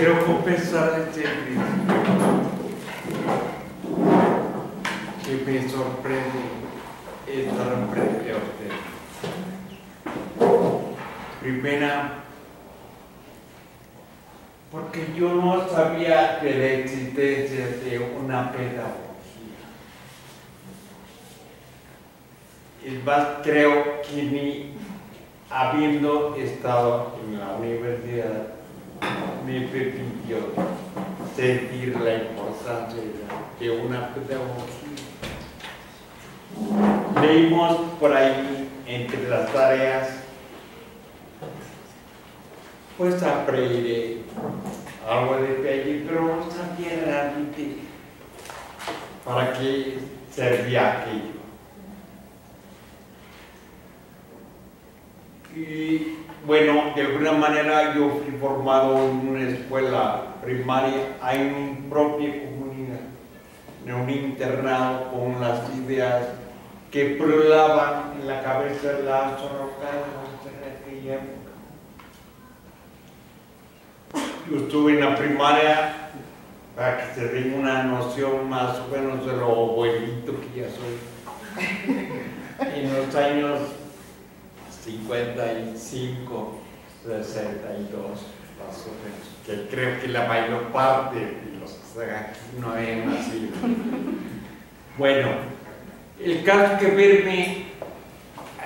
quiero confesar este principio que me sorprende estar frente a usted. Primera, porque yo no sabía de la existencia de una pedagogía. Es más, creo que ni habiendo estado en la universidad me permitió sentir la importancia de una pedagogía. Leímos por ahí entre las tareas, pues aprendí algo de Pelle, pero no sabía realmente para qué servía aquello. Y bueno, de alguna manera yo fui formado en una escuela primaria, en mi propia comunidad, en un internado con las ideas que pululaban en la cabeza de la sorocada en aquella época. Yo estuve en la primaria, para que se den una noción más o menos de lo abuelito que ya soy, en los años 55, 62, más o menos, que creo que la mayor parte de los que están aquí no habían nacido. Bueno, el caso que verme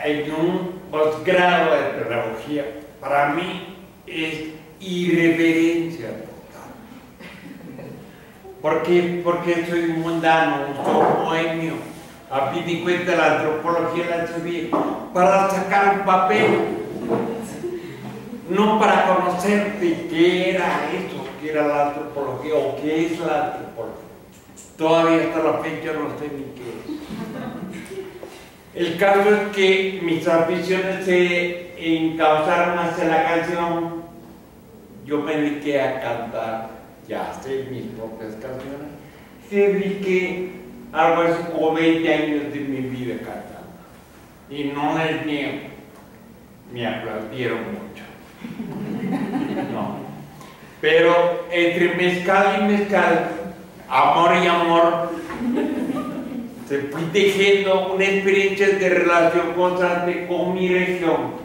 en un posgrado de pedagogía, para mí es irreverencia total. ¿Por qué? Porque soy mundano, soy bohemio. A fin de cuentas, la antropología la estudié para sacar un papel, no para conocer de qué era eso, qué era la antropología o qué es la antropología. Todavía hasta la fecha no sé ni qué es. El caso es que mis aficiones se encauzaron hacia la canción. Yo me dediqué a cantar, ya sé mis propias canciones. Dediqué algo así como 20 años de mi vida cantando. Y no les niego, me aplaudieron mucho. No. Pero entre mezcal y mezcal, amor y amor, se fui tejiendo una experiencia de relación constante con mi región,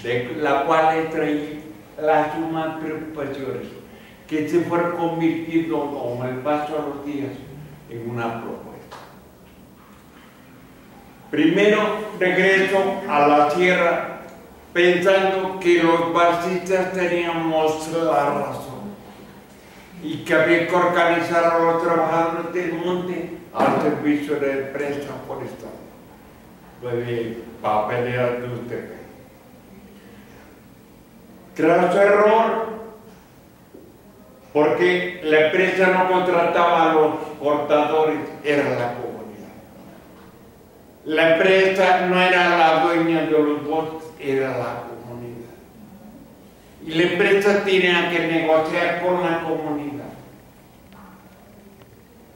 de la cual extraí las sumas preocupaciones que se fueron convirtiendo con el paso de los días en una propuesta. Primero regreso a la tierra pensando que los marxistas teníamos la razón y que había que organizar a los trabajadores del monte al servicio de la empresa forestal, de papelera de usted. Tras error, porque la empresa no contrataba a los cortadores, era la comunidad. La empresa no era la dueña de los bosques, era la comunidad. Y la empresa tenía que negociar con la comunidad.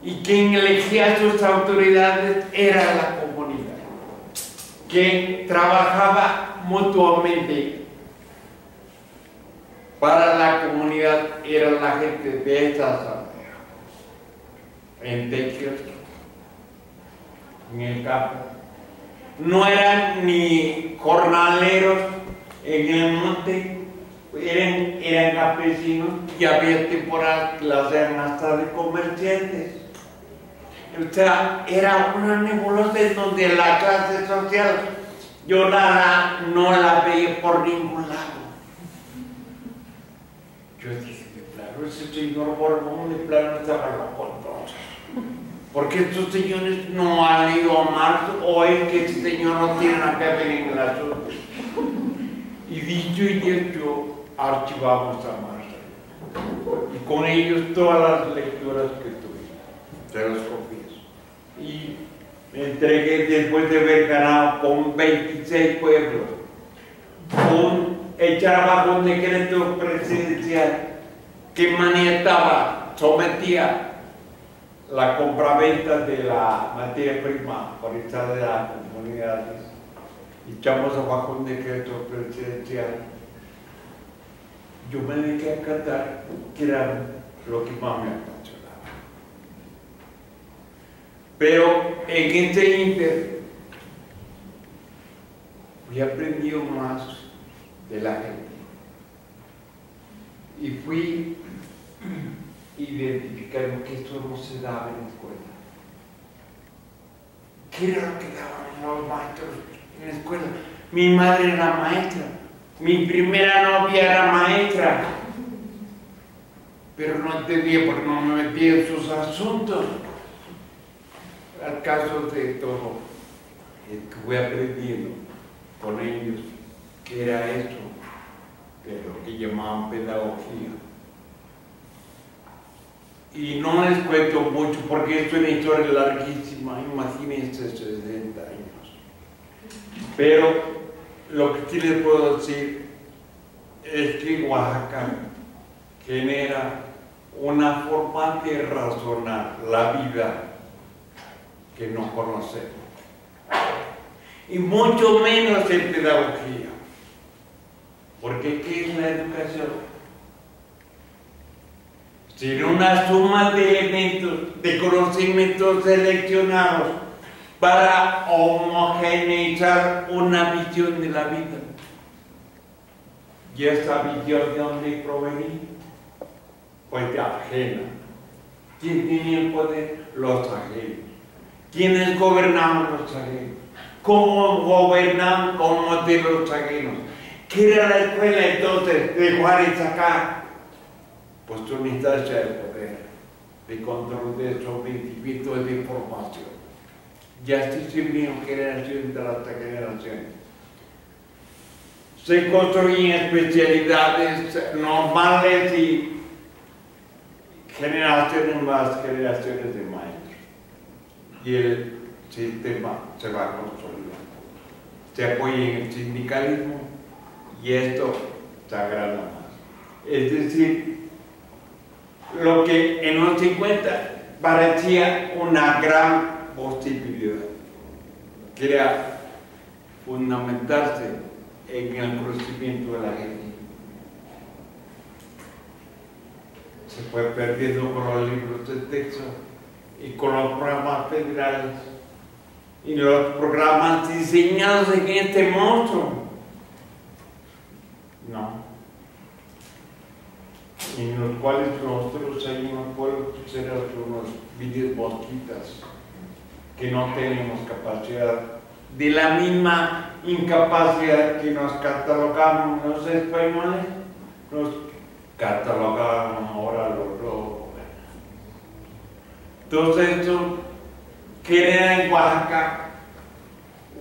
Y quien elegía a sus autoridades era la comunidad. Quien trabajaba mutuamente para la comunidad era la gente de esta aldea, en Tequios, en el campo. No eran ni jornaleros en el monte, eran campesinos y había temporadas que las hacían hasta de comerciantes. O sea, era una nebulosa en donde la clase social yo no la veía por ningún lado. Yo dije, de plano, ese señor Borbón de plano estaba loco entonces. Porque estos señores no han ido a Marx o es que este señor no tiene nada que ver en el asunto. Y dicho y hecho, archivamos a Marx. Y con ellos todas las lecturas que tuve, se los confieso. Y me entregué después de haber ganado con 26 pueblos, con echar abajo un decreto presidencial que maniataba, sometía la compraventa de la materia prima forestal de las comunidades. Echamos abajo un decreto presidencial yo me dediqué a cantar, que era lo que más me apasionaba. Pero en este inter fui aprendiendo más de la gente y fui identificando que esto no se daba en la escuela. ¿Qué era lo que daban los maestros en la escuela? Mi madre era maestra, mi primera novia era maestra, pero no entendía porque no me metía en sus asuntos. Al caso de todo, que fui aprendiendo con ellos, que era esto, que es lo que llamaban pedagogía. Y no les cuento mucho porque esto es una historia larguísima, imagínense 60 años. Pero lo que sí les puedo decir es que Oaxaca genera una forma de razonar la vida que no conocemos. Y mucho menos en pedagogía. Porque ¿qué es la educación? Sino una suma de elementos, de conocimientos seleccionados para homogeneizar una visión de la vida. ¿Y esa visión de dónde provenía? Pues de ajena. ¿Quién tenía el poder? Los ajenos. ¿Quiénes gobernaban los ajenos? ¿Cómo gobernaban como de los ajenos? ¿Qué era la escuela entonces de Juárez acá? Pues una instancia de poder, de control, de sometimiento, de información. Y así se vino generación tras generación. Se construyen especialidades normales y generaciones más generaciones de maestros. Y el sistema se va consolidando. Se apoya en el sindicalismo y esto se agranda más. Es decir, lo que en los 50 parecía una gran posibilidad, que era fundamentarse en el conocimiento de la gente. Se fue perdiendo con los libros de texto y con los programas federales y los programas diseñados en este monstruo. No. En los cuales nosotros ahí en los pueblos éramos unos villas mosquitas que no tenemos capacidad, de la misma incapacidad que nos catalogamos los españoles, nos catalogamos ahora los lobos. Entonces esto crea en Oaxaca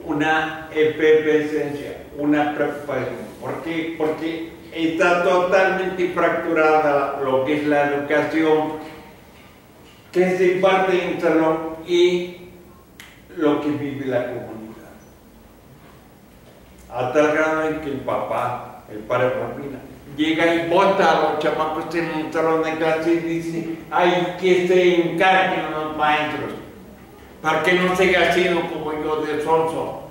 una efervescencia, una preocupación. ¿Por qué? Porque está totalmente fracturada lo que es la educación que se imparte en el salón y lo que vive la comunidad. A tal grado en que el papá, el padre familia, llega y bota a los chamacos en un salón de clase y dice: ¡ay, que se encarguen los maestros! Para que no siga siendo como yo de sonso.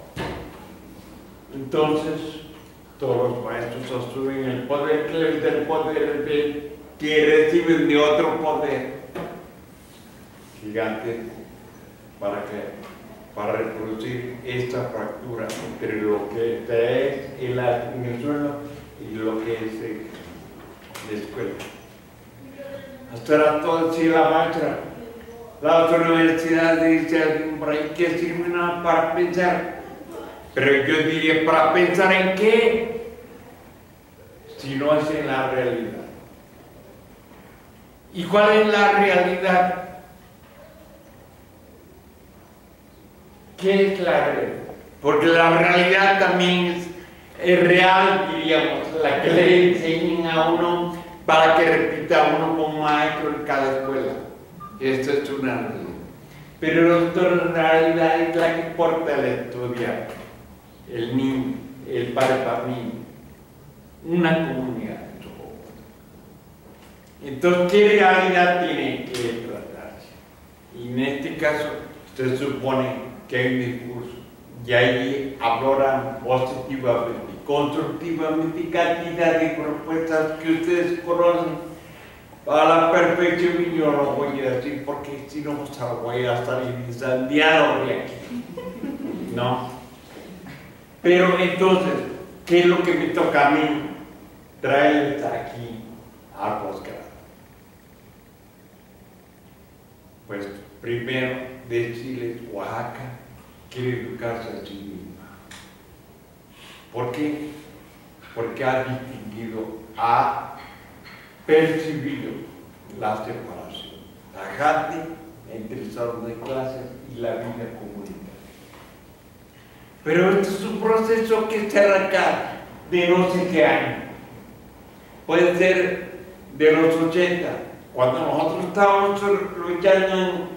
Entonces, todos los maestros asumen el poder que es del poder que reciben de otro poder gigante para reproducir esta fractura entre lo que es en el suelo y lo que es la escuela. Hasta ahora todo sí la maestra. Las universidades dicen por ahí que sirven para pensar. Pero yo diría, ¿para pensar en qué? Si no es en la realidad. ¿Y cuál es la realidad? ¿Qué es la realidad? Porque la realidad también es real, diríamos, la que le enseñan a uno para que repita uno como maestro en cada escuela. Esto es una realidad. Pero la realidad es la que importa el estudiante, el niño, el padre familia, una comunidad. Entonces, ¿qué realidad tiene que tratarse? Y en este caso, se supone que hay un discurso y ahí hablan positivamente constructivamente cantidad de propuestas que ustedes conocen a la perfección, y yo no voy a decir porque si no voy a salir incendiado de aquí. No. Pero entonces, ¿qué es lo que me toca a mí? Traerles aquí al posgrado. Pues primero decirles, Oaxaca quiere educarse a sí misma. ¿Por qué? Porque ha distinguido, ha percibido la separación tajante entre el salón de clases y la vida comunitaria. Pero este es un proceso que se arranca de no sé qué año. Puede ser de los 80, cuando nosotros estábamos luchando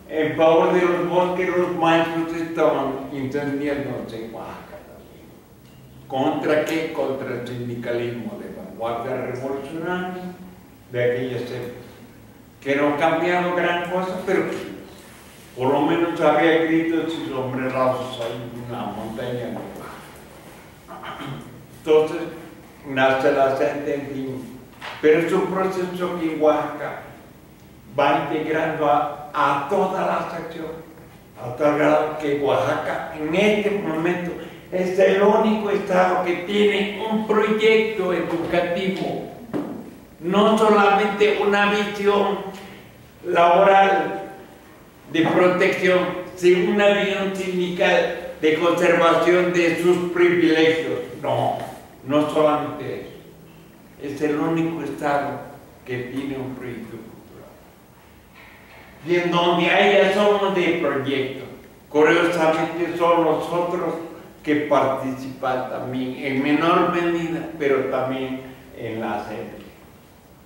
en favor de los bosques, los maestros estaban incendiándose en Oaxaca también. ¿Contra qué? Contra el sindicalismo de vanguardia revolucionaria de aquellas épocas, que no cambiaron gran cosa, pero por lo menos había gritos y sombrerazos ahí en una montaña de Oaxaca. Entonces nace la sentencia, pero es un proceso que Oaxaca va integrando a todas las acciones, a tal grado que Oaxaca en este momento es el único estado que tiene un proyecto educativo, no solamente una visión laboral de protección, sino una visión sindical de conservación de sus privilegios. No, no solamente eso. Es el único estado que tiene un proyecto cultural. Y en donde haya somos de proyecto, curiosamente son nosotros que participan también, en menor medida, pero también en la sede.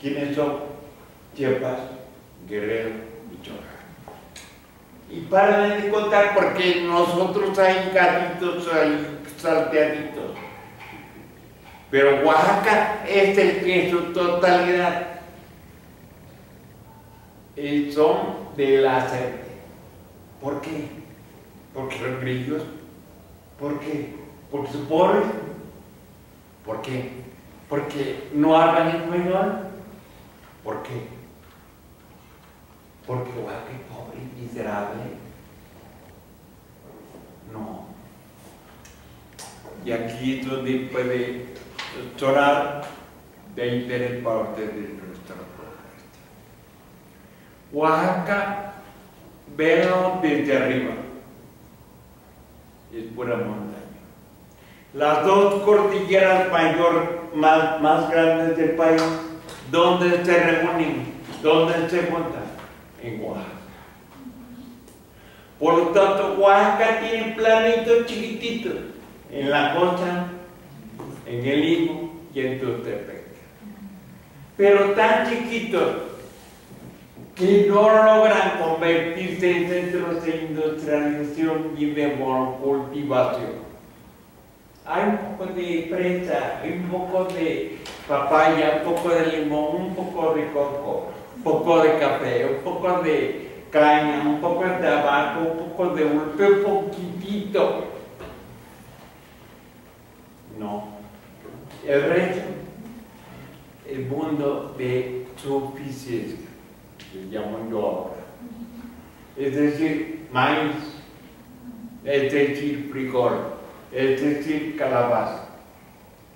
¿Quiénes son? Chiapas, Guerrero, Michoacán. Y para de contar, porque nosotros hay gatitos, hay salteaditos. Pero Oaxaca es el que en su totalidad son de la sede. ¿Por qué? Porque son grillos. ¿Por qué? Porque son pobres. ¿Por qué? Porque no hablan español. ¿Por qué? Porque Oaxaca es pobre y miserable. No. Y aquí es donde puede sonar de interés para ustedes nuestra propuesta. Oaxaca, véanlo desde arriba. Es pura montaña. Las dos cordilleras más grandes del país, ¿dónde se reúnen? ¿Dónde se juntan? En Oaxaca. Por lo tanto, Oaxaca tiene planitos chiquititos en la costa, en el Istmo y en Tuxtepec. Pero tan chiquitos que no logran convertirse en centros de industrialización y de monocultivación. Hay un poco de fresa, hay un poco de papaya, un poco de limón, un poco de coco, un poco de café, un poco de caña, un poco de tabaco, un poco de ulpe, un poquitito. No. El resto, el mundo de suficiencia, que llamo yo ahora. Es decir, maíz, es decir, frijol, es decir, calabaza,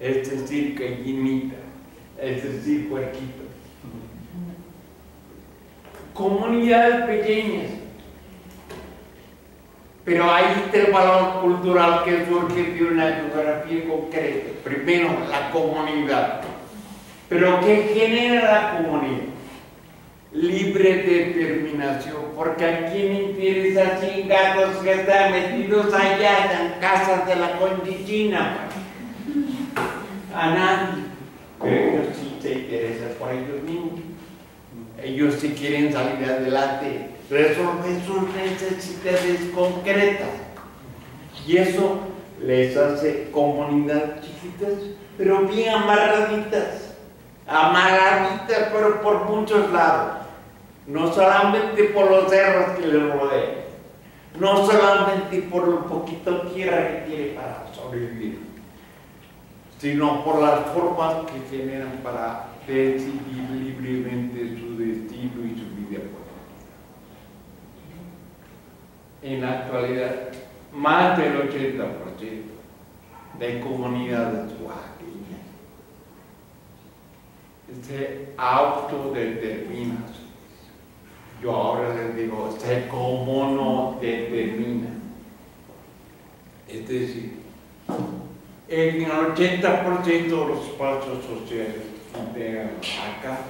es decir, gallinita, es decir, puerquito. Comunidades pequeñas, pero ahí está el valor cultural que surge de una geografía concreta. Primero, la comunidad. ¿Pero qué genera la comunidad? Libre determinación, porque a quién interesa chingados que están metidos allá en casas de la conchichina. A nadie. Pero ellos sí se interesan por ellos mismos. Ellos sí quieren salir adelante, resolver sus necesidades concretas. Y eso les hace comunidades chiquitas, pero bien amarraditas. Amarraditas, pero por muchos lados. No solamente por los cerros que les rodean. No solamente por lo poquito tierra que tiene para sobrevivir. sino por las formas que generan para decidir libremente su destino y su vida política. En la actualidad, más del 80% de comunidades oaxaqueñas se autodeterminan. Yo ahora les digo, se comunodeterminan. Es decir, en el 80% de los espacios sociales que integran acá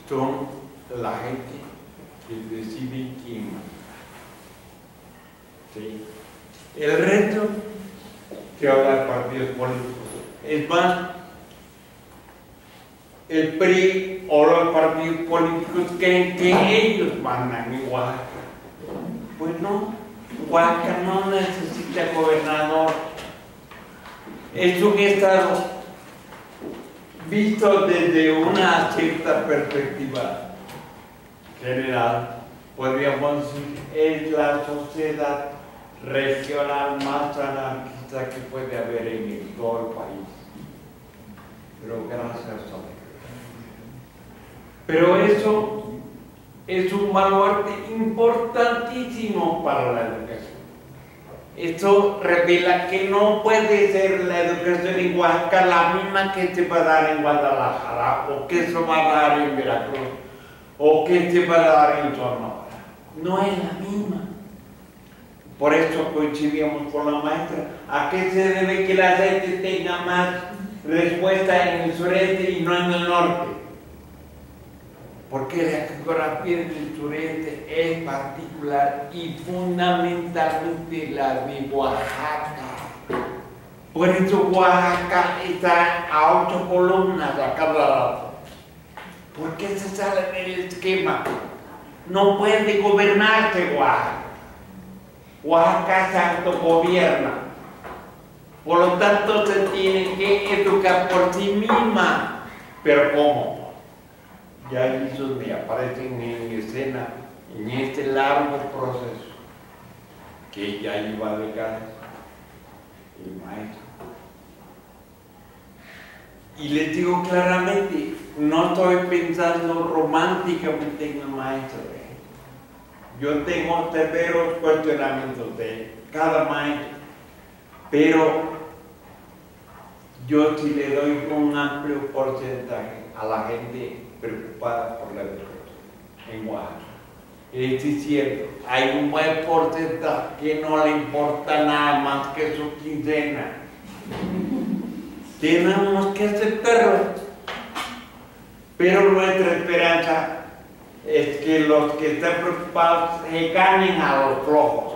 son la gente que decide quién. ¿Sí? El resto que habla de partidos políticos. Es más, el PRI o los partidos políticos creen que ellos mandan en Oaxaca. Pues no, Oaxaca no necesita gobernador. Es un estado visto desde una cierta perspectiva general. Podríamos decir, es la sociedad regional más anarquista que puede haber en todo el país. Pero gracias a Dios. Pero eso es un baluarte importantísimo para la educación. Esto revela que no puede ser la educación en Oaxaca la misma que se va a dar en Guadalajara, o que se va a dar en Veracruz, o que se va a dar en Sonora. No es la misma. Por eso coincidíamos con la maestra. ¿A qué se debe que la gente tenga más respuesta en el sureste y no en el norte? Porque la geografía del sureste es particular y fundamentalmente la de Oaxaca. Por eso Oaxaca está a 8 columnas a cada lado. ¿Por qué se sale del esquema? No puede gobernarse Oaxaca. Oaxaca se autogobierna. Por lo tanto, se tiene que educar por sí misma. ¿Pero cómo? Ya ahí es donde aparecen en escena, en este largo proceso que ya lleva décadas el maestro. Y les digo claramente, no estoy pensando románticamente en el maestro. Yo tengo severos cuestionamientos de cada maestro, pero yo sí le doy un amplio porcentaje a la gente preocupada por la educación en Oaxaca. Es cierto, hay un buen porcentaje que no le importa nada más que su quincena. Tenemos que aceptarlo. Pero nuestra esperanza es que los que están preocupados se ganen a los flojos.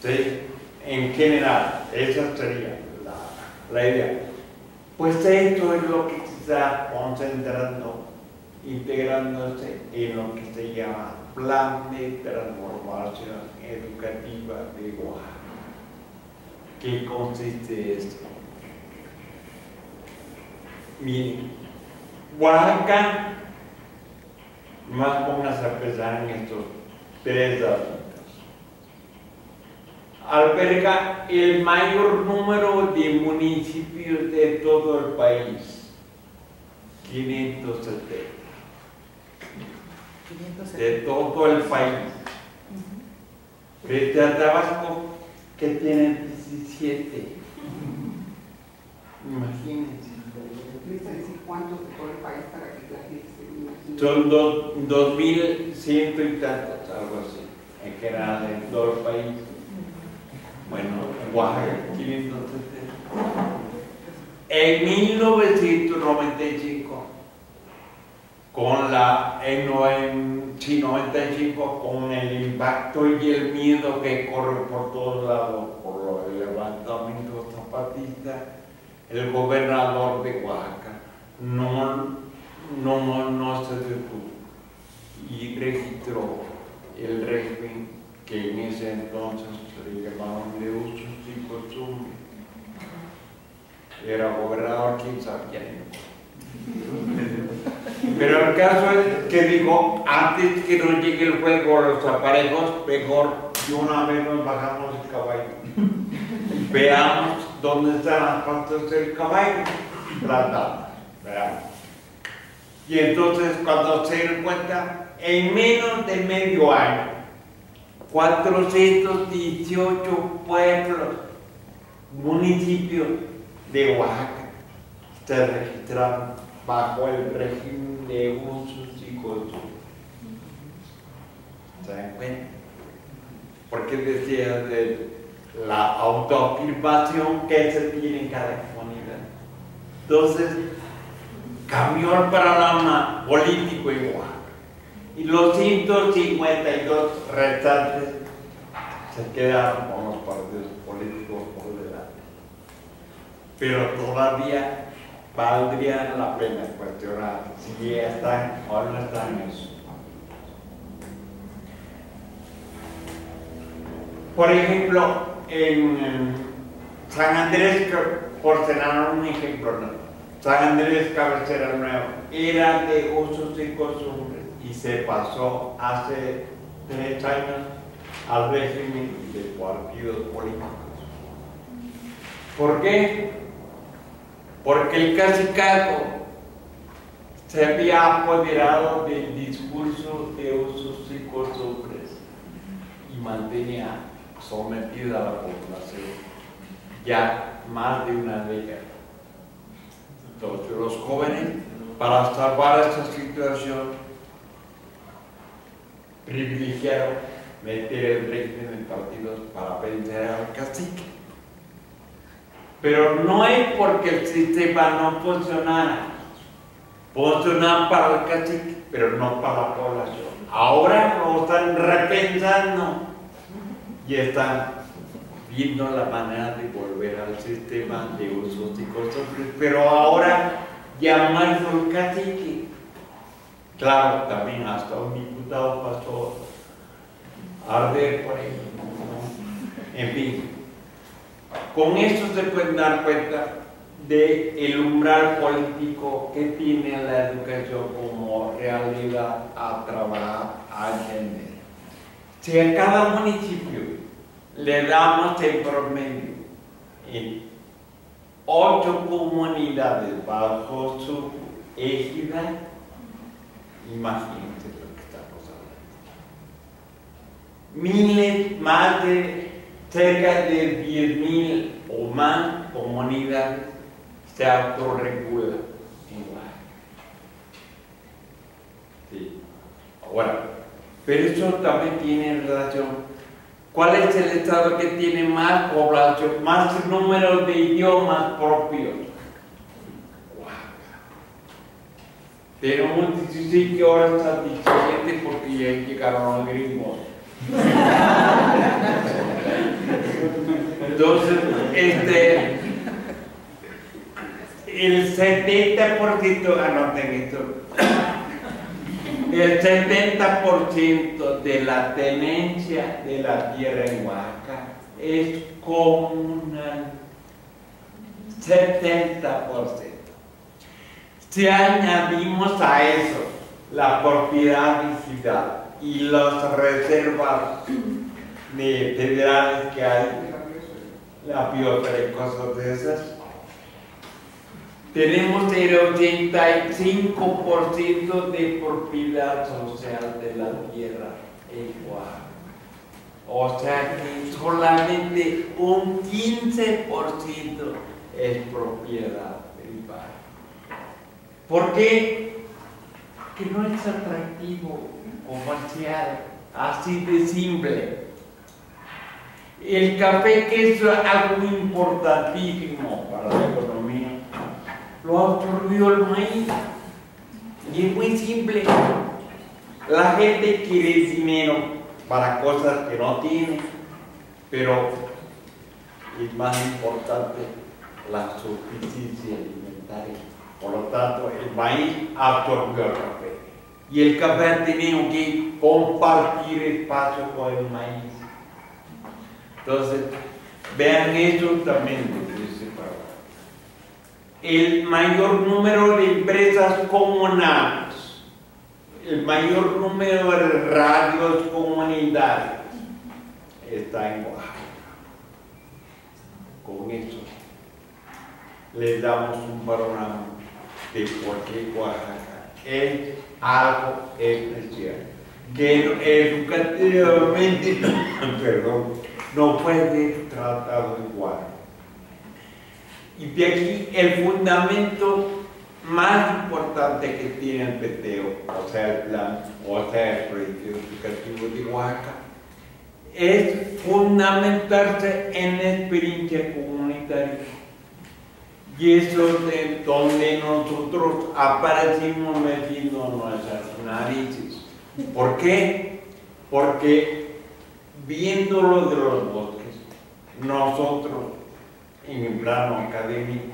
¿Sí? En general, esa sería la idea. Pues esto es lo que se está concentrando, integrándose en lo que se llama Plan de Transformación Educativa de Oaxaca. ¿Qué consiste esto? Miren, Oaxaca, más pónganse a pensar en estos 3 asuntos. Alberga el mayor número de municipios de todo el país, 570. De todo el país. Frente a Tabasco, que tienen 17. Imagínense. ¿Cuántos de todo el país para que la gente se imagine? Son 2.100 y tantos, algo así, en general en todo el país. Bueno, Oaxaca, 570. En 1995, con el impacto y el miedo que corre por todos lados por el levantamiento zapatista, el gobernador de Oaxaca no se detuvo y registró el régimen que en ese entonces se le llamaban de usos y costumbres. Era gobernador, quién sabía. Pero el caso es que digo, antes que no llegue el juego a los aparejos, mejor de una vez nos bajamos el caballo. Veamos donde están las patas del caballo, platadas, ¿verdad? Y entonces cuando se dan cuenta, en menos de medio año, 418 pueblos, municipios de Oaxaca se registraron bajo el régimen de usos y costumbres. ¿Se dan cuenta? Porque decía de la autoafirmación que se tiene en cada comunidad. Entonces, cambió el panorama político en Oaxaca. Y los 152 restantes se quedaron con los partidos políticos por delante. Pero todavía valdría la pena cuestionar si ya están o no están en eso. Por ejemplo, en San Andrés, por tener un ejemplo, ¿no? San Andrés Cabecera Nueva era de usos y costumbres y se pasó hace 3 años al régimen de partidos políticos. ¿Por qué? Porque el cacicazgo se había apoderado del discurso de usos y costumbres y mantenía sometida a la población ya más de una década. Entonces los jóvenes, para salvar esta situación, privilegiaron meter el régimen en partidos para vencer al cacique. Pero no es porque el sistema no funcionara. Funcionaba para el cacique, pero no para la población. Ahora lo están repensando y están viendo la manera de volver al sistema de usos y costumbres, pero ahora llamarlo el cacique. Claro, también hasta un diputado pasó a arder por ahí, ¿no? En fin, con esto se pueden dar cuenta del umbral político que tiene la educación como realidad a trabajar, a entender. Si a cada municipio le damos en promedio en 8 comunidades bajo su égida, imagínense lo que estamos hablando. Más de cerca de 10.000 o más comunidades se autorregulan en Oaxaca. Sí. Ahora, pero eso también tiene relación. ¿Cuál es el estado que tiene más población, más número de idiomas propios? Oaxaca. Pero sí que ahora está diferente porque ya llegaron los gringos. Entonces, el 70%, anoten esto, el 70% de la tenencia de la tierra en Oaxaca es comunal. 70%. Si añadimos a eso la propiedad digital y las reservas federales que hay, la biosfera y cosas de esas, tenemos el 85% de propiedad social de la tierra en Oaxaca. O sea que solamente un 15% es propiedad privada. ¿Por qué? Que no es atractivo comercial, así de simple. El café, que es algo importantísimo para la economía, lo absorbió el maíz. Y es muy simple. La gente quiere dinero para cosas que no tiene, pero es más importante la suficiencia alimentaria. Por lo tanto, el maíz absorbió el café. Y el café ha tenido que compartir espacio con el maíz. Entonces, vean eso también. El mayor número de empresas comunales, el mayor número de radios comunitarios está en Oaxaca. Con eso les damos un panorama de por qué Oaxaca es algo especial, que educativamente perdón, no puede ser tratado igual. Y de aquí el fundamento más importante que tiene el PTO, o sea, el plan, o sea, el proyecto educativo de Oaxaca, es fundamentarse en la experiencia comunitaria. Y eso es donde nosotros aparecimos metiendo nuestras narices. ¿Por qué? Porque viendo lo de los bosques, nosotros, en el plano académico,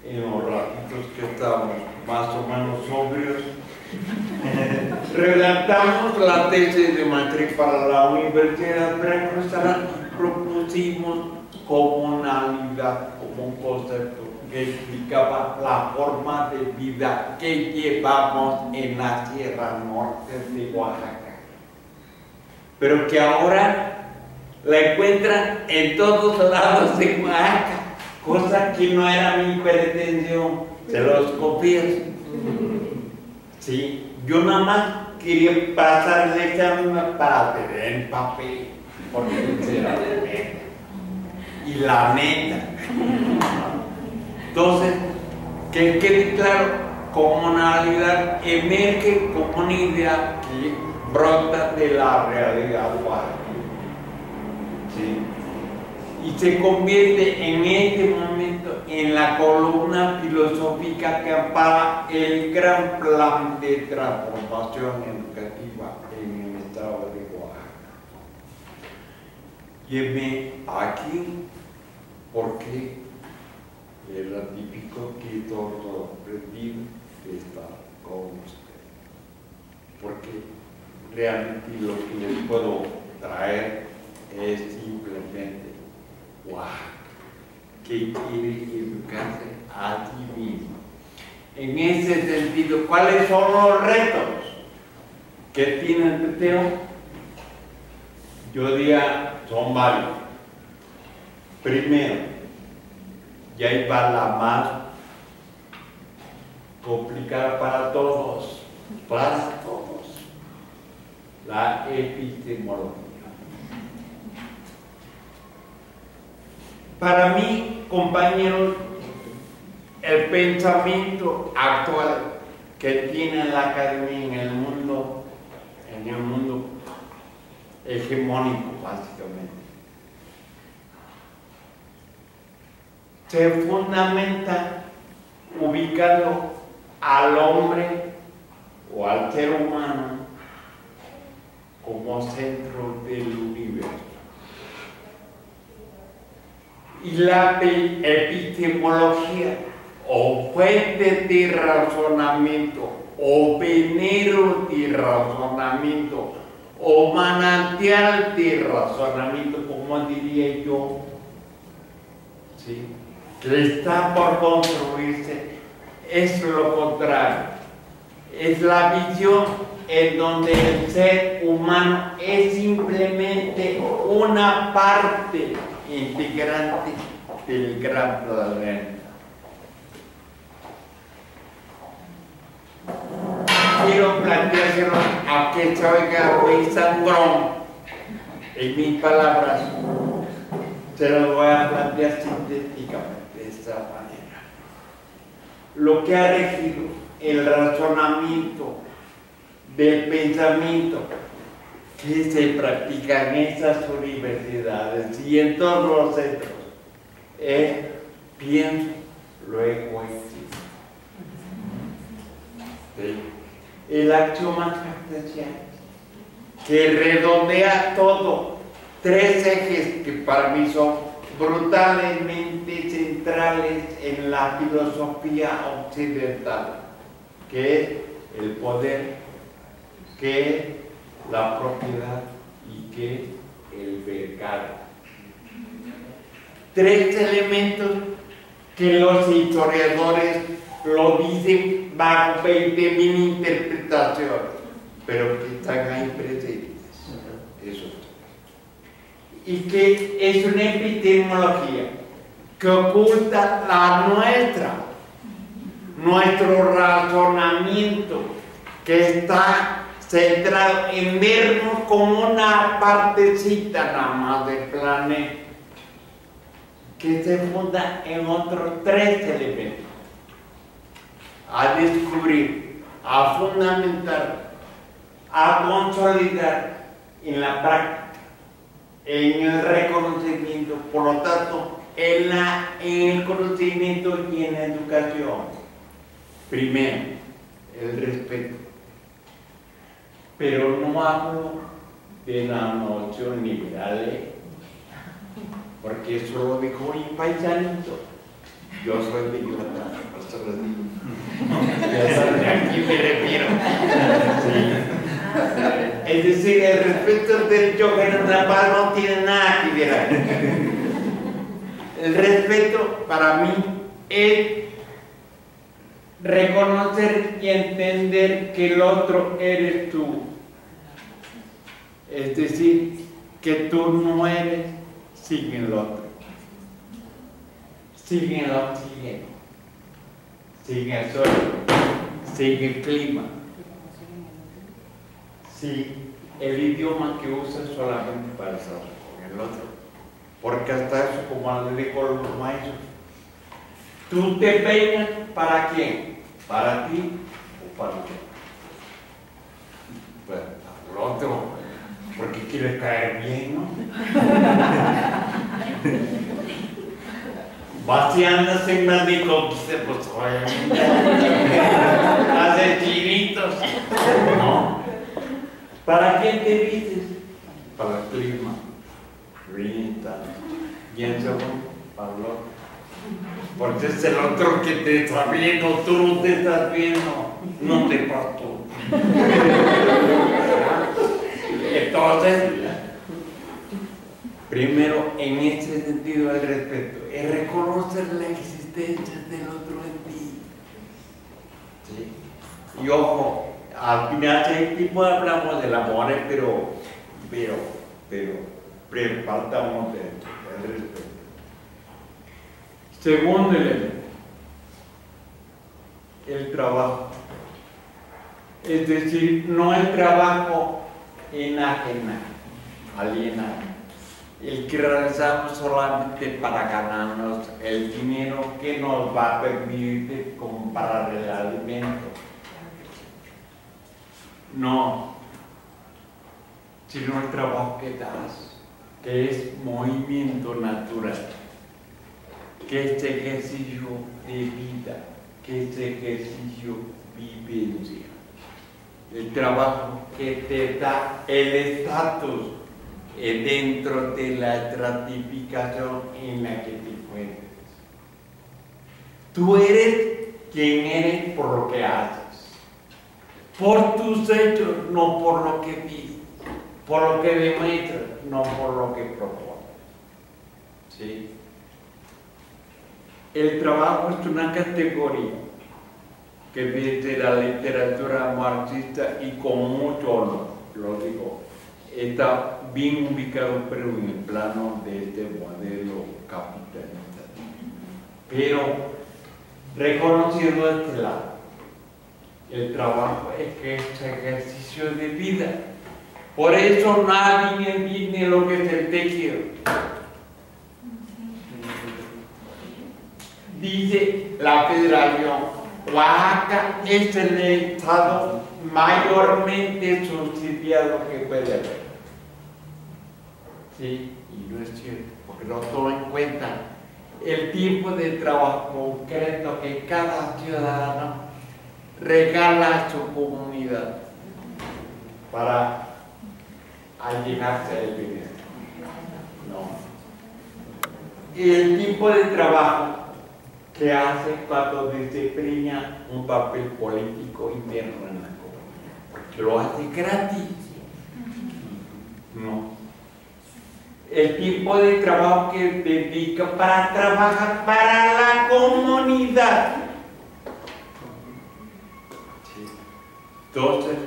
en los ratitos que estábamos más o menos sobrios, redactamos la tesis de maestría para la Universidad Preprofesional, propusimos comunalidad como un concepto que explicaba la forma de vida que llevamos en la Sierra Norte de Oaxaca, pero que ahora la encuentran en todos lados de Oaxaca, cosa que no era mi pretensión, se los confieso. Sí, yo nada más quería pasar el examen para tener el papel, porque era la neta. Y la neta. Entonces, que quede claro, comunalidad emerge como una idea que brota de la realidad oaxaqueña. ¿Sí? Y se convierte en este momento en la columna filosófica que ampara el gran plan de transformación educativa en el estado de Oaxaca. Lléveme aquí porque le ratifico que todo aprendido de estar con usted. Porque realmente lo que les puedo traer es simplemente Oaxaca, que quiere educarse a sí mismo. En ese sentido, ¿cuáles son los retos que tiene el PTO? Yo diría, son varios. Primero, y ahí va la más complicada para todos, la epistemología. Para mí, compañeros, el pensamiento actual que tiene la academia en el mundo hegemónico, básicamente, se fundamenta ubicando al hombre o al ser humano como centro del universo. Y la epistemología, o fuente de razonamiento, o venero de razonamiento, o manantial de razonamiento, como diría yo, ¿sí?, que está por construirse, es lo contrario. Es la visión en donde el ser humano es simplemente una parte integrante del gran planeta. Quiero planteárselo a que se oiga muy sangrón. En mis palabras, se lo voy a plantear sintéticamente de esta manera. Lo que ha regido el razonamiento del pensamiento que se practica en estas universidades y en todos los centros es pienso, luego existo. ¿Sí? El axioma cartesiano que redondea todo, tres ejes que para mí son brutalmente centrales en la filosofía occidental, que es el poder, que es la propiedad y que es el mercado. Tres elementos que los historiadores lo dicen bajo 20.000 interpretaciones, pero que están ahí presentes. Eso. Y que es una epistemología que oculta la nuestra, nuestro razonamiento, que está centrado en vernos como una partecita nada más del planeta, que se funda en otros tres elementos: a descubrir, a fundamentar, a consolidar en la práctica, en el reconocimiento, por lo tanto, en el conocimiento y en la educación. Primero, el respeto. Pero no hablo de la noción liberal, porque eso lo dijo mi paisanito. Yo soy de Yucatán, por eso les digo. Ya saben a quién me refiero. Sí. Es decir, el respeto al derecho ajeno de la paz no tiene nada que ver aquí. El respeto para mí es reconocer y entender que el otro eres tú. Es decir, que tú no eres sin el otro, sin el oxígeno, sin el sol, sin el clima, sin el idioma que usas solamente para estar con el otro. Porque hasta eso, como le digo a los maestros, tú te peinas ¿para quién? ¿Para ti o para ti? Pues para el otro, porque quieres caer bien, ¿no? Vaciándose en México, pues obviamente hace chinitos, ¿no? ¿Para quién te vistes? Para el clima, grita, y en segundo, para el otro. Porque es el otro que te está viendo, tú no te estás viendo, no te parto. Entonces, primero, en ese sentido del respeto, es reconocer la existencia del otro en ti. ¿Sí? Y ojo, al final ese tipo hablamos del amor, pero faltamos del respeto. Segundo elemento, el trabajo. Es decir, no el trabajo enajenar, alienar, el que realizamos solamente para ganarnos el dinero que nos va a permitir comprar el alimento. No, sino el trabajo que das, que es movimiento natural, que es ejercicio de vida, que es ejercicio vivencia. El trabajo que te da el estatus dentro de la estratificación en la que te encuentres. Tú eres quien eres por lo que haces, por tus hechos, no por lo que dices, por lo que demuestras, no por lo que propones. ¿Sí? El trabajo es una categoría que desde la literatura marxista y con mucho honor, lo digo, está bien ubicado, pero en el plano de este modelo capitalista. Pero reconociendo este lado, el trabajo es que es ejercicio de vida. Por eso nadie entiende lo que es el tejido. Dice la Federación, Oaxaca es el estado mayormente subsidiado que puede haber. Sí, y no es cierto, porque no toma en cuenta el tipo de trabajo concreto que cada ciudadano regala a su comunidad para allegarse del dinero. No. El tipo de trabajo que hace cuando desempeña un papel político interno en la comunidad, porque lo hace gratis. No. El tipo de trabajo que dedica para trabajar para la comunidad. Sí. Entonces,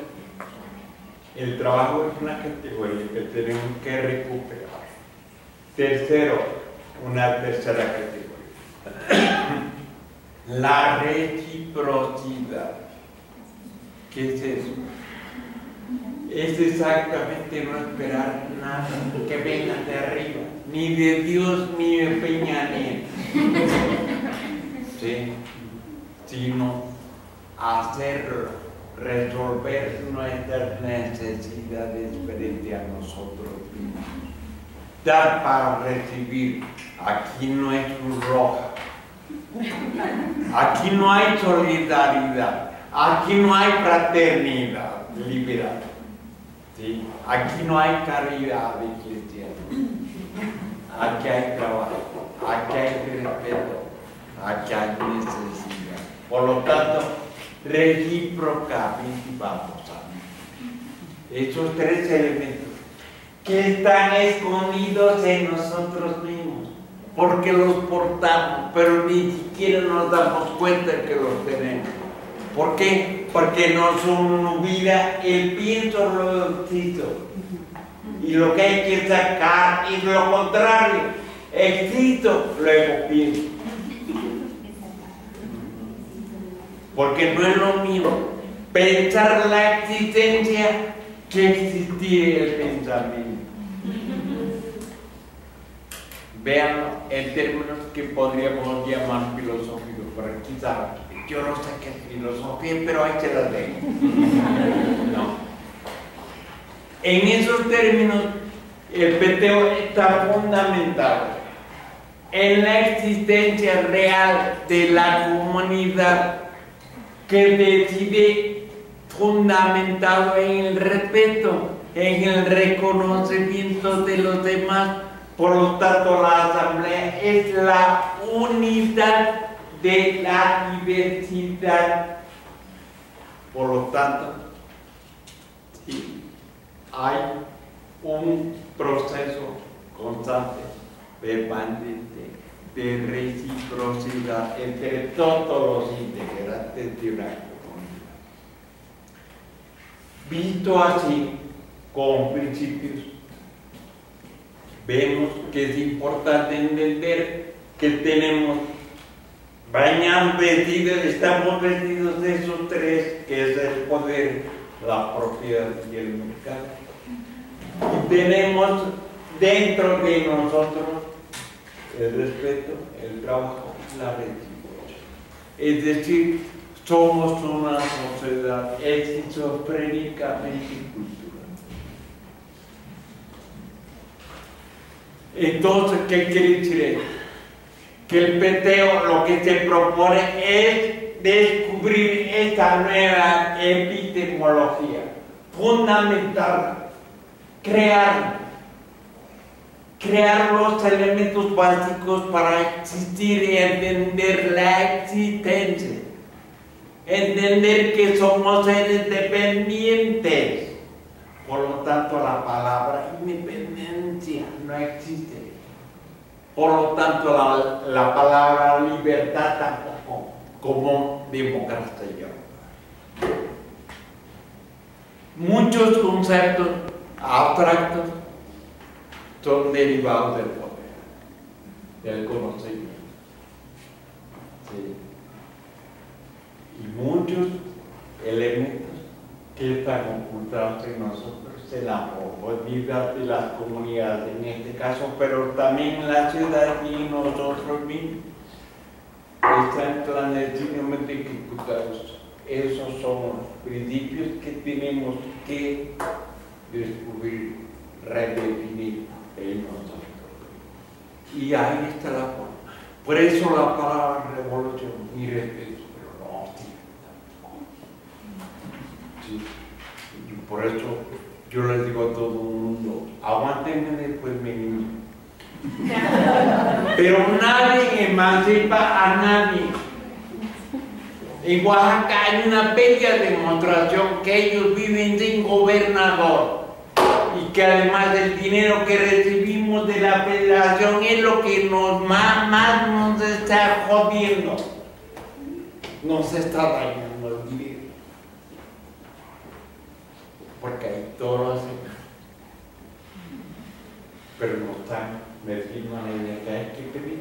el trabajo es una categoría que tenemos que recuperar. Tercero, una tercera categoría. La reciprocidad. ¿Qué es eso? Es exactamente no esperar nada que venga de arriba, ni de Dios ni de Peña Nieto, ¿sí? Sino hacerlo, resolver nuestras necesidades frente a nosotros mismos. Dar para recibir. Aquí no es Cruz Roja. Aquí no hay solidaridad. Aquí no hay fraternidad liberal. ¿Sí? Aquí no hay caridad de cristianos. Aquí hay trabajo. Aquí hay respeto. Aquí hay necesidad. Por lo tanto, recíprocamente vamos a ver esos tres elementos que están escondidos en nosotros mismos, porque los portamos, pero ni siquiera nos damos cuenta que los tenemos. ¿Por qué? Porque nos olvida el pienso, lo existo. Y lo que hay que sacar es lo contrario. Existo, luego pienso. Porque no es lo mismo pensar la existencia que existir el pensamiento. Vean en términos que podríamos llamar filosóficos, porque quizá yo no sé qué es filosofía, pero ahí se las dejo. No. En esos términos, el peteo está fundamentado en la existencia real de la comunidad que decide, fundamentado en el respeto, en el reconocimiento de los demás. Por lo tanto, la asamblea es la unidad de la diversidad. Por lo tanto, sí, hay un proceso constante, permanente, de reciprocidad entre todos los integrantes de una comunidad. Visto así, con principios, vemos que es importante entender que tenemos estamos vestidos de esos tres, que es el poder, la propiedad y el mercado. Y tenemos dentro de nosotros el respeto, el trabajo, la reciprocidad. Es decir, somos una sociedad esquizofrénicamente cultural. Entonces, ¿qué quiere decir esto? Que el peteo lo que se propone es descubrir esta nueva epistemología, fundamental, crear los elementos básicos para existir y entender la existencia, entender que somos seres dependientes. Por lo tanto, la palabra independencia no existe. Por lo tanto, la palabra libertad tampoco, como demócrata yo. Muchos conceptos abstractos son derivados del poder, del conocimiento. ¿Sí? Y muchos elementos que están ocultados en nosotros, en la profundidad de las comunidades en este caso, pero también en la ciudad y en nosotros mismos, están clandestinamente ejecutados. Esos son los principios que tenemos que descubrir, redefinir en nosotros. Y ahí está la forma. Por eso la palabra revolución y respeto, pero no hostia tampoco. Sí. Y por eso yo les digo a todo el mundo, aguántenme después me niño. Pero nadie emancipa a nadie. En Oaxaca hay una bella demostración que ellos viven sin gobernador y que además el dinero que recibimos de la federación es lo que más nos está jodiendo. Nos está dañando el dinero. Porque hay todo lo hacen. Pero no están metiendo a la idea que hay que pedir.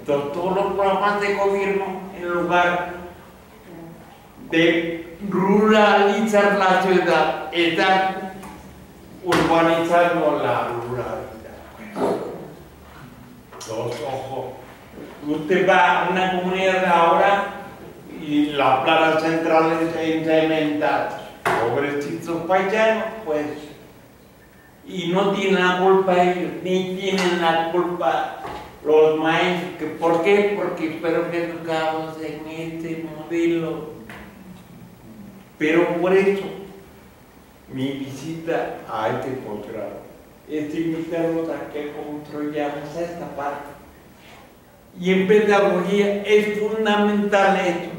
Entonces, todos los programas de gobierno, en lugar de ruralizar la ciudad, están urbanizando la ruralidad. Entonces, ojo, usted va a una comunidad ahora y la plaza central es incrementada. Pobrecitos paisanos, pues, y no tienen la culpa ellos, ni tienen la culpa los maestros. ¿Por qué? Porque fueron educados en este modelo. Pero por eso, mi visita a este posgrado es invitarlos a que construyamos esta parte. Y en pedagogía es fundamental esto.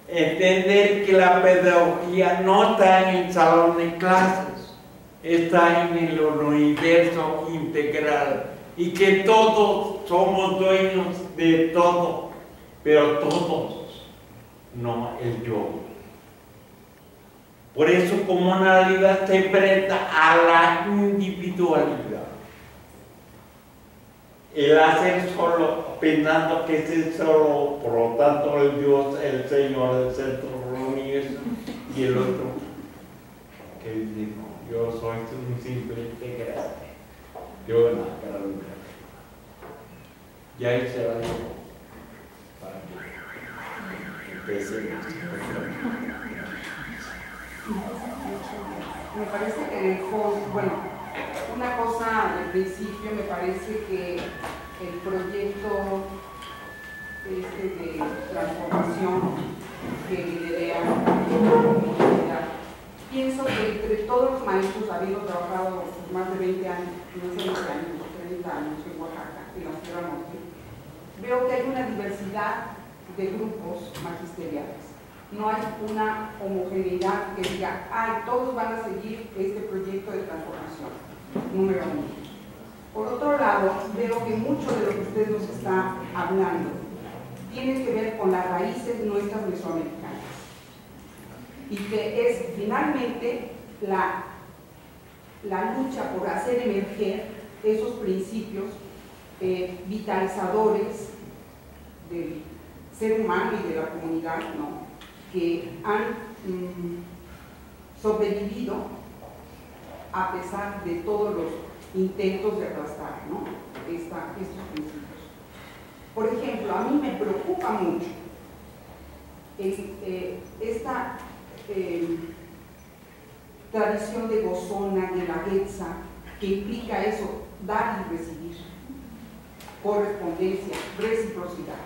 Entender que la pedagogía no está en el salón de clases, está en el universo integral y que todos somos dueños de todo, pero todos, no el yo. Por eso comunalidad se enfrenta a la individualidad. El hacer solo, pensando que es solo, por lo tanto el Dios, el Señor, el centro del universo, y el otro que dice, no, yo soy un simple integrante, yo nada, nunca. Y ahí se la digo para que empecemos. Me parece que en el fondo, bueno, una cosa al principio me parece que el proyecto de transformación que lidera la comunidad, pienso que entre todos los maestros, habiendo trabajado más de 20 años, no sé, 20 años, 30 años en Oaxaca, en la Sierra Norte, veo que hay una diversidad de grupos magisteriales. No hay una homogeneidad que diga, ay, todos van a seguir este proyecto de transformación, número uno. Por otro lado, veo que mucho de lo que usted nos está hablando tiene que ver con las raíces nuestras mesoamericanas y que es finalmente la lucha por hacer emerger esos principios vitalizadores del ser humano y de la comunidad, ¿no?, que han sobrevivido a pesar de todos los intentos de aplastar, ¿no?, estos principios. Por ejemplo, a mí me preocupa mucho esta tradición de Gozona, de la Guetza, que implica eso, dar y recibir, correspondencia, reciprocidad.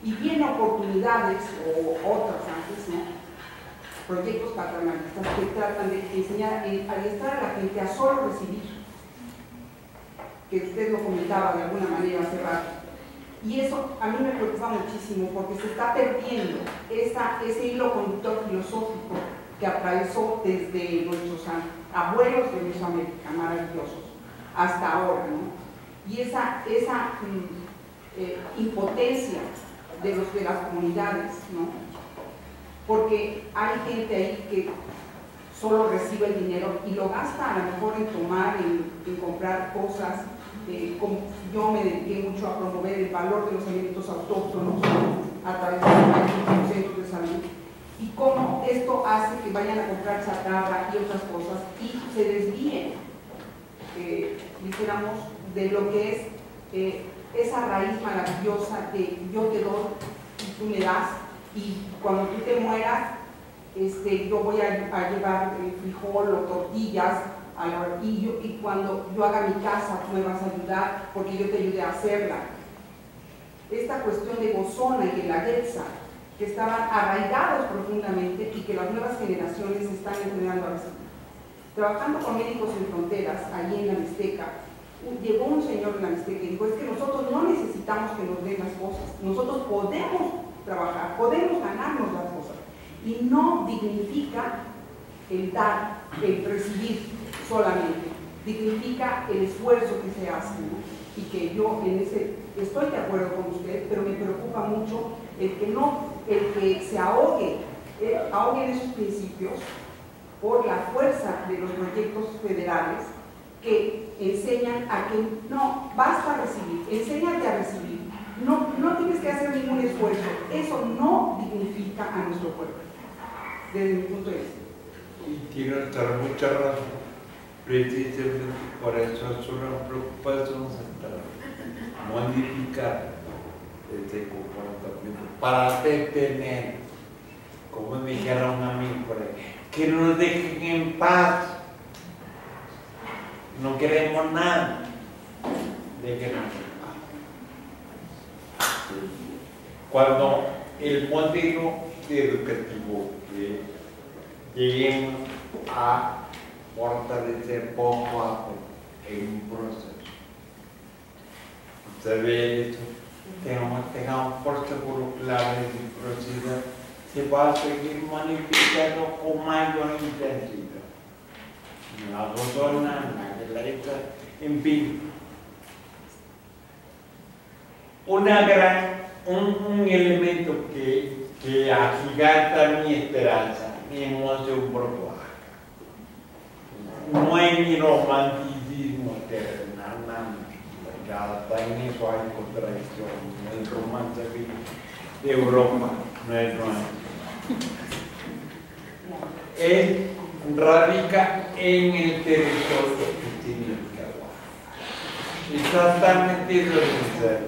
Y vienen oportunidades, o otras antes, ¿no?, proyectos paternalistas que tratan de enseñar, adiestrar a la gente a solo recibir, que usted lo comentaba de alguna manera hace rato. Y eso a mí me preocupa muchísimo porque se está perdiendo ese hilo conductor filosófico que atravesó desde nuestros abuelos de Mesoamérica, maravillosos, hasta ahora, ¿no? Y esa impotencia de las comunidades, ¿no? Porque hay gente ahí que solo recibe el dinero y lo gasta a lo mejor en tomar, en comprar cosas. Como yo me dediqué mucho a promover el valor de los alimentos autóctonos a través de los centros de salud, y cómo esto hace que vayan a comprar chatarra y otras cosas y se desvíen, dijéramos, de lo que es esa raíz maravillosa de yo te doy y tú me das, y cuando tú te mueras yo voy a llevar frijol o tortillas y cuando yo haga mi casa tú me vas a ayudar porque yo te ayudé a hacerla. Esta cuestión de Gozona y de la Guetza, que estaban arraigados profundamente y que las nuevas generaciones están entrenando a recibir. Trabajando con Médicos Sin Fronteras, allí en la Mixteca, llegó un señor de la Mixteca y dijo, es que nosotros no necesitamos que nos den las cosas, nosotros podemos trabajar, podemos ganarnos las cosas, y no dignifica el dar, el recibir solamente, dignifica el esfuerzo que se hace, ¿no? Y que yo estoy de acuerdo con usted, pero me preocupa mucho el que se ahoguen esos principios por la fuerza de los proyectos federales que enseñan a que no, basta recibir, enséñate a recibir. No tienes que hacer ningún esfuerzo. Eso no dignifica a nuestro pueblo, desde mi punto de vista. Y tiene mucha razón. Precisamente por eso es una preocupación central. Modificar este comportamiento para detener, como me dijeron un amigo por ahí, que nos dejen en paz. No queremos nada. Déjenos en paz. Cuando el modelo educativo que lleguemos a fortalecer poco a poco en un proceso. Se ve esto, tengamos por seguro que la reciprocidad se va a seguir manifestando con mayor intensidad. En la botona, en la letra, en fin. Un elemento que agiganta mi esperanza, mi emoción por Oaxaca. No hay ni romanticismo terrenal, hasta en eso hay contradicción. El romance de Europa no es romance. Él radica en el territorio que significa Oaxaca. Está tan metido en el ser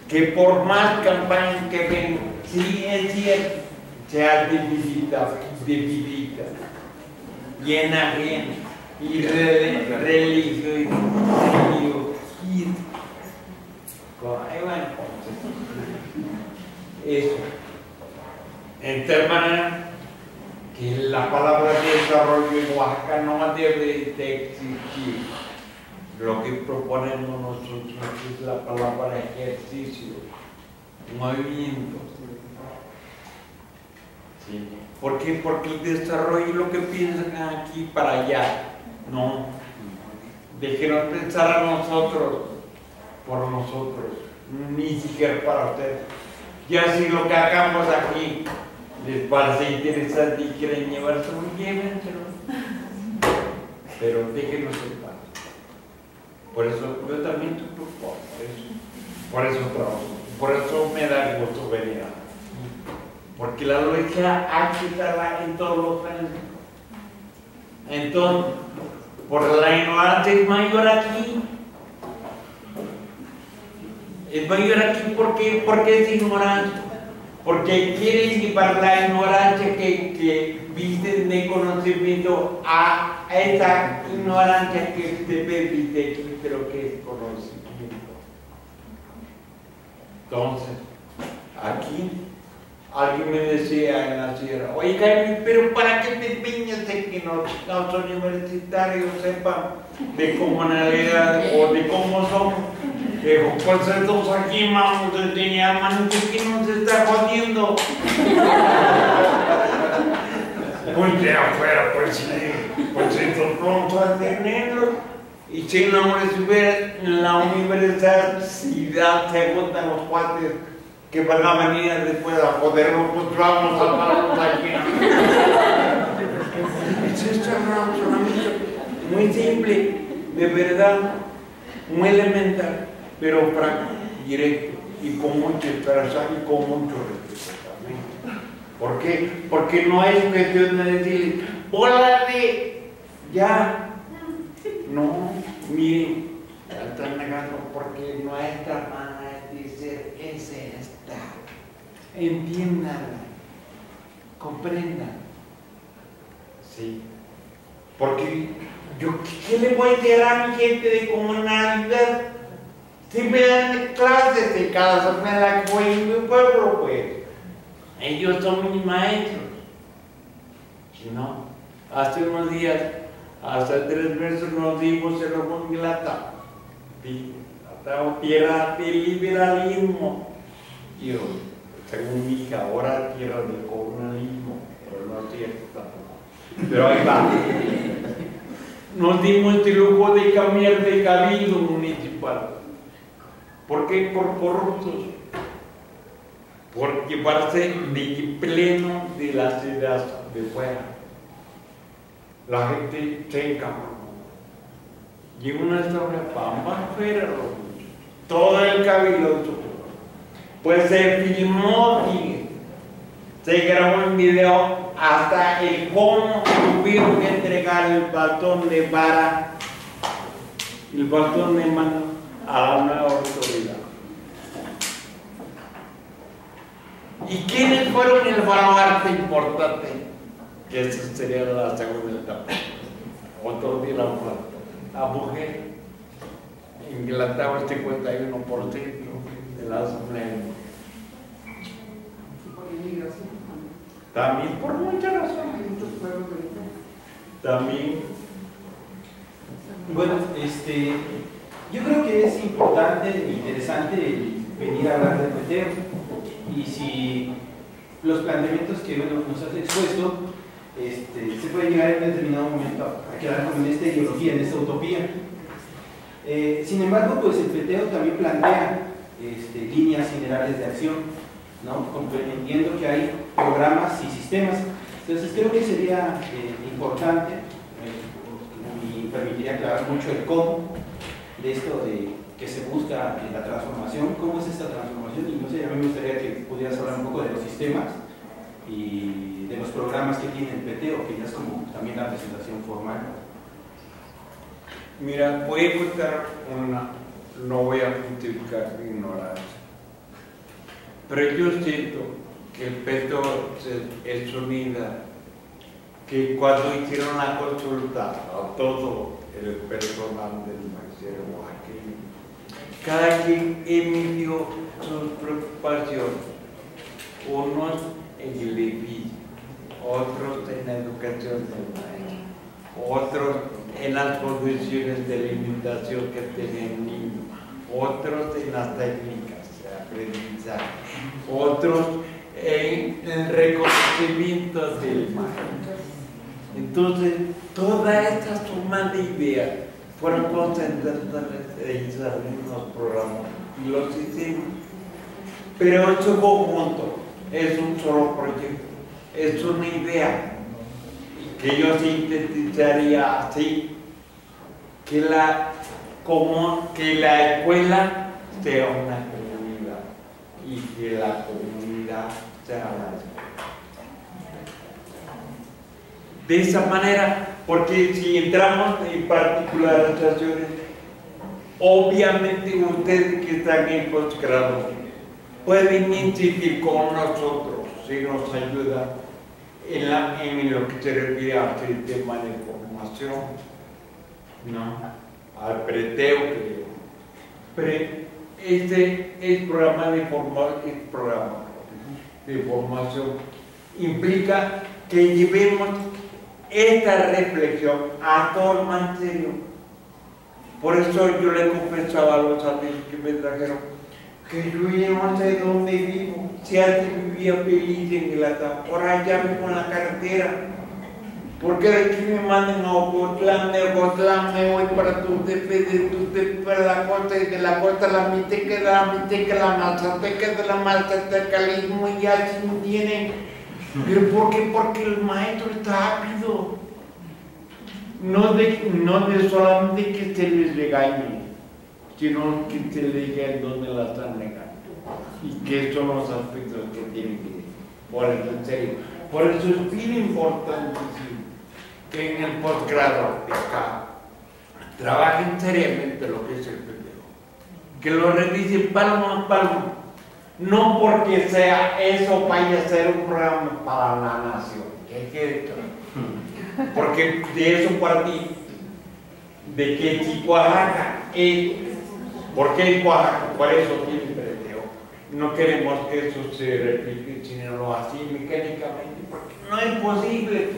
que por más campañas que ven, sí es cierto, se ha debilitado, llena y religio. Eso. En tal manera que la palabra desarrollo en Oaxaca no debe de existir. Lo que proponemos nosotros es la palabra ejercicio, movimiento. ¿Sí? ¿Por qué? Porque el desarrollo es lo que piensan aquí para allá. No. Déjenos pensar a nosotros, por nosotros, ni siquiera para ustedes. Ya si lo que hagamos aquí les parece interesante y quieren llevárselo, llévenselo. Pero déjenos en paz. Por eso yo también te propongo eso. Por eso trabajo. Por eso me da gusto venir. Porque la lógica hay que estarla en todos los planes. Entonces, por la ignorancia es mayor aquí. Es mayor aquí porque es ignorancia. Porque quieren llevar la ignorancia que visten de conocimiento a esa ignorancia que te permite aquí, pero que es conocimiento. Entonces, aquí alguien me decía en la sierra, oye Jaime, pero ¿para qué te empeñas en que los universitarios sepan de comunalidad o de cómo somos? Digo, pues entonces aquí vamos a enseñar, mano, que nos está jodiendo. Pues de afuera, pues entonces vamos a tenerlo. Y si no en la universidad se agotan los cuates que van a venir después a jodernos, pues vamos a pararnos aquí. Es este razonamiento muy simple, de verdad, muy elemental, pero práctico, directo y con mucha esperanza y con mucho respeto también. ¿Por qué? Porque no es cuestión de decirle, ¡órale! Ya. No, miren, ya están negando porque nuestra manera de ser es esta. Entiéndanla, comprendan. Sí. Porque yo, ¿qué le voy a decir a mi gente de comunalidad? Si me dan clases de casa, me la voy en mi pueblo, pues. Ellos son mis maestros. Si no, hace unos días, hasta 3 meses nos dimos el ojo en lata. Tierra de liberalismo. Yo, según mi hija, ahora tierra del comunalismo, pero no es cierto tampoco. Pero ahí va. Nos dimos el lujo de cambiar de cabildo municipal. ¿Por qué? Por corruptos. Por llevarse de pleno de las ideas de fuera. La gente se encabronó. y una sola pampa, pero todo el cabildo, pues se filmó y se grabó en video hasta el cómo tuvieron que entregar el bastón de vara, el bastón de mano a la nueva autoridad. ¿Y quiénes fueron el baluarte importante? Que esa sería la segunda etapa. Otro día la mujer, Inglaterra el 51% de la asamblea. También por muchas razones. También. Bueno, yo creo que es importante e interesante venir a hablar del peteo. Y si los planteamientos que nos has expuesto, se puede llegar en un determinado momento a quedar como en esta ideología, en esta utopía. Sin embargo, pues el peteo también plantea líneas generales de acción, ¿no? Comprendiendo que hay programas y sistemas. Entonces creo que sería importante y permitiría aclarar mucho el cómo de esto de que se busca en la transformación, cómo es esta transformación, y no sé, a mí me gustaría que pudieras hablar un poco de los sistemas y de los programas que tiene el peteo, que ya es como también la presentación formal. Mira, voy a contar no voy a justificar mi ignorancia, pero yo siento que el peteo es unida, que cuando hicieron la consulta a todo el personal del magisterio oaxaqueño, cada quien emitió sus preocupaciones, unos en el edificio, otros en la educación del maestro, otros en las condiciones de alimentación que tenía el niño, otros en las técnicas de aprendizaje, otros en el reconocimiento del maestro. Entonces, toda esta suma de ideas fueron concentradas en los programas y los sistemas. Pero ese conjunto es un solo proyecto, es una idea que yo sintetizaría así, que la escuela sea una comunidad y que la comunidad sea la escuela. De esa manera, porque si entramos en particularizaciones, obviamente ustedes que están en posgrado pueden incidir con nosotros si nos ayudan en lo que se refiere al sistema de formación, ¿no? Al preteo. Pero el programa de formación implica que llevemos esta reflexión a todo el magisterio. Por eso yo le confesaba a los amigos que me trajeron que yo ya no sé dónde vivo. Si antes vivía feliz en Inglaterra, por allá vivo en la carretera. Porque de aquí me mandan a Ocotlán, de Ocotlán me voy para Tuxtepec, para la costa, y de la costa a la Mixteca, de la Mixteca a la Mazateca, de la Mazateca al Istmo, y así me tienen. ¿Pero por qué? Porque el maestro está ávido. No de solamente que se les regañe, sino que se les diga en dónde la están negando. Y que son los aspectos que tienen que ir. Por eso, en serio. Por eso es bien importante que en el posgrado de acá trabajen seriamente lo que es el peteo. Que lo revisen palmo a palmo. No porque sea eso vaya a ser un programa para la nación, que quede claro. Porque de eso partí, de que si Oaxaca es, ¿por qué Oaxaca? Por eso tiene preteo. No queremos que eso se replique, sino así mecánicamente, porque no es posible.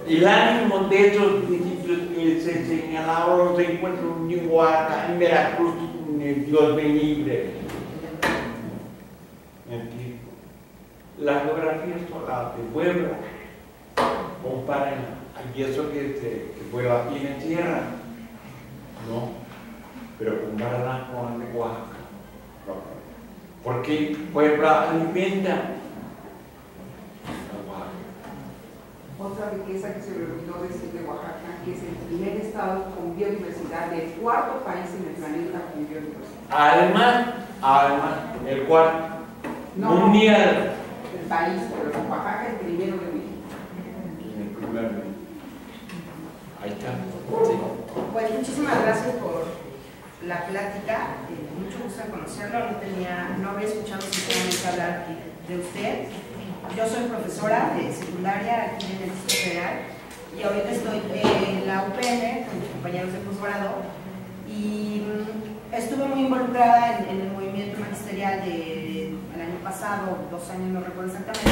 El ánimo de esos discípulos que se señalaron se encuentran en Oaxaca, en Veracruz, en Dios me libre. La geografía solar de Puebla, comparen, y eso que Puebla tiene tierra, no, pero compárenla con Oaxaca, porque Puebla alimenta a Oaxaca. otra riqueza que se me olvidó decir de Oaxaca, que es el primer estado con biodiversidad, el cuarto país en el planeta con biodiversidad. Además, el cuarto mundial. El país, pero Oaxaca es el primero de México. El primero. Ahí está. Sí. Pues muchísimas gracias por la plática, mucho gusto en conocerlo, no había escuchado sinceramente hablar de usted. Yo soy profesora de secundaria aquí en el Distrito Federal y ahorita estoy en la UPN con mis compañeros de posgrado y estuve muy involucrada en el movimiento magisterial del año pasado, 2 años, no recuerdo exactamente.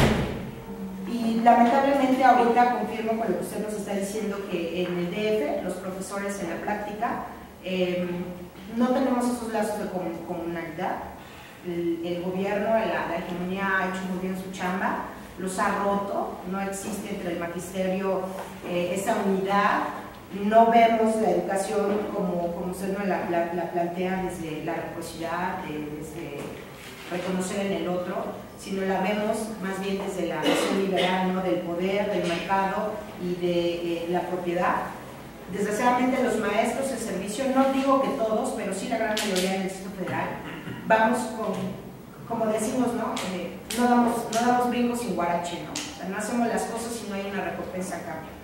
Y lamentablemente ahorita confirmo con lo que usted nos está diciendo que en el DF, los profesores en la práctica, no tenemos esos lazos de comunalidad. El gobierno, la hegemonía ha hecho muy bien su chamba, los ha roto, no existe entre el magisterio esa unidad, no vemos la educación como usted nos la plantea desde la reciprocidad, desde reconocer en el otro, sino la vemos más bien desde la visión liberal, ¿no? Del poder, del mercado y de la propiedad. Desgraciadamente los maestros en servicio, no digo que todos, pero sí la gran mayoría en el Distrito Federal, vamos como decimos, ¿no? No damos brincos sin guarache, ¿no? O sea, no hacemos las cosas si no hay una recompensa a cambio.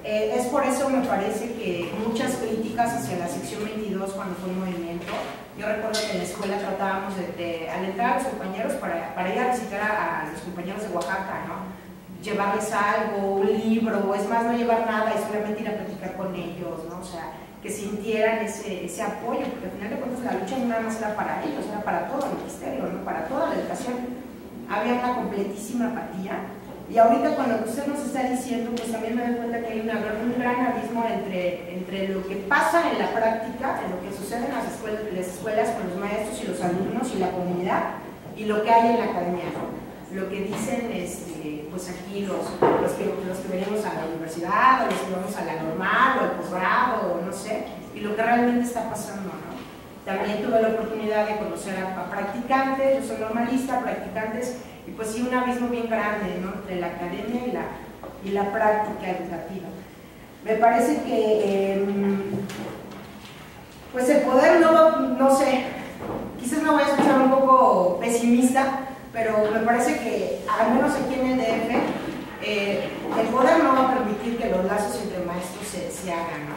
Es por eso me parece que muchas críticas hacia la sección 22 cuando fue el movimiento, yo recuerdo que en la escuela tratábamos de alentar a los compañeros para ir a visitar a los compañeros de Oaxaca, ¿no? Llevarles algo, un libro, o es más, no llevar nada y solamente ir a platicar con ellos, ¿no? O sea, que sintieran ese apoyo, porque al final de cuentas la lucha no nada más era para ellos, era para todo el ministerio, ¿no? Para toda la educación. Había una completísima apatía. Y ahorita con lo que usted nos está diciendo, pues también me doy cuenta que hay un gran abismo entre lo que pasa en la práctica, en lo que sucede en las escuelas con los maestros y los alumnos y la comunidad, y lo que hay en la academia, ¿no? Lo que dicen pues aquí los que venimos a la universidad, o los que vamos a la normal, o al posgrado, o no sé, y lo que realmente está pasando, ¿no? También tuve la oportunidad de conocer a practicantes, yo soy normalista, practicantes, y pues sí un abismo bien grande, ¿no? Entre la academia y la práctica educativa. Me parece que pues el poder no sé, quizás me voy a escuchar un poco pesimista, pero me parece que al menos aquí en el DF el poder no va a permitir que los lazos entre maestros se hagan, ¿no?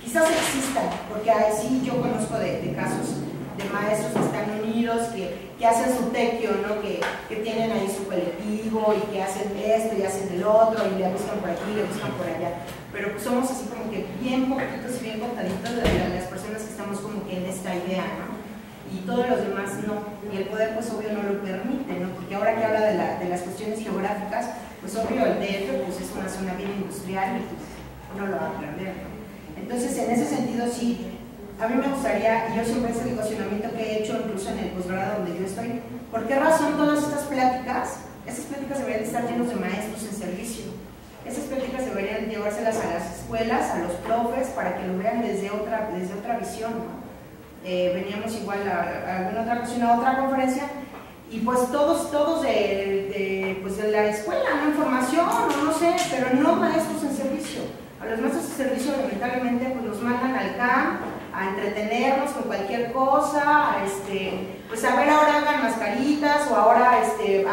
Quizás existan, porque sí yo conozco de casos de maestros que están unidos, que hacen su tequio, ¿no? que tienen ahí su colectivo y que hacen esto y hacen el otro y le buscan por aquí, le buscan por allá, pero pues somos así como que bien poquitos y bien contaditos las personas que estamos como que en esta idea, ¿no? Y todos los demás no, y el poder pues obvio no lo permite, ¿no? Porque ahora que habla de las cuestiones geográficas, pues obvio el DF pues es una zona bien industrial y pues no lo va a perder, ¿no? Entonces en ese sentido sí, a mí me gustaría, y yo siempre es el cuestionamiento que he hecho incluso en el posgrado donde yo estoy, ¿por qué razón todas estas pláticas deberían estar llenos de maestros en servicio? Esas pláticas deberían llevárselas a las escuelas, a los profes, para que lo vean desde otra visión, ¿no? Veníamos igual a alguna otra ocasión a otra conferencia y pues todos pues de la escuela, ¿no? Información, no sé, pero no maestros en servicio. A los maestros en servicio lamentablemente pues nos mandan al camp a entretenernos con cualquier cosa, pues a ver ahora hagan mascaritas o ahora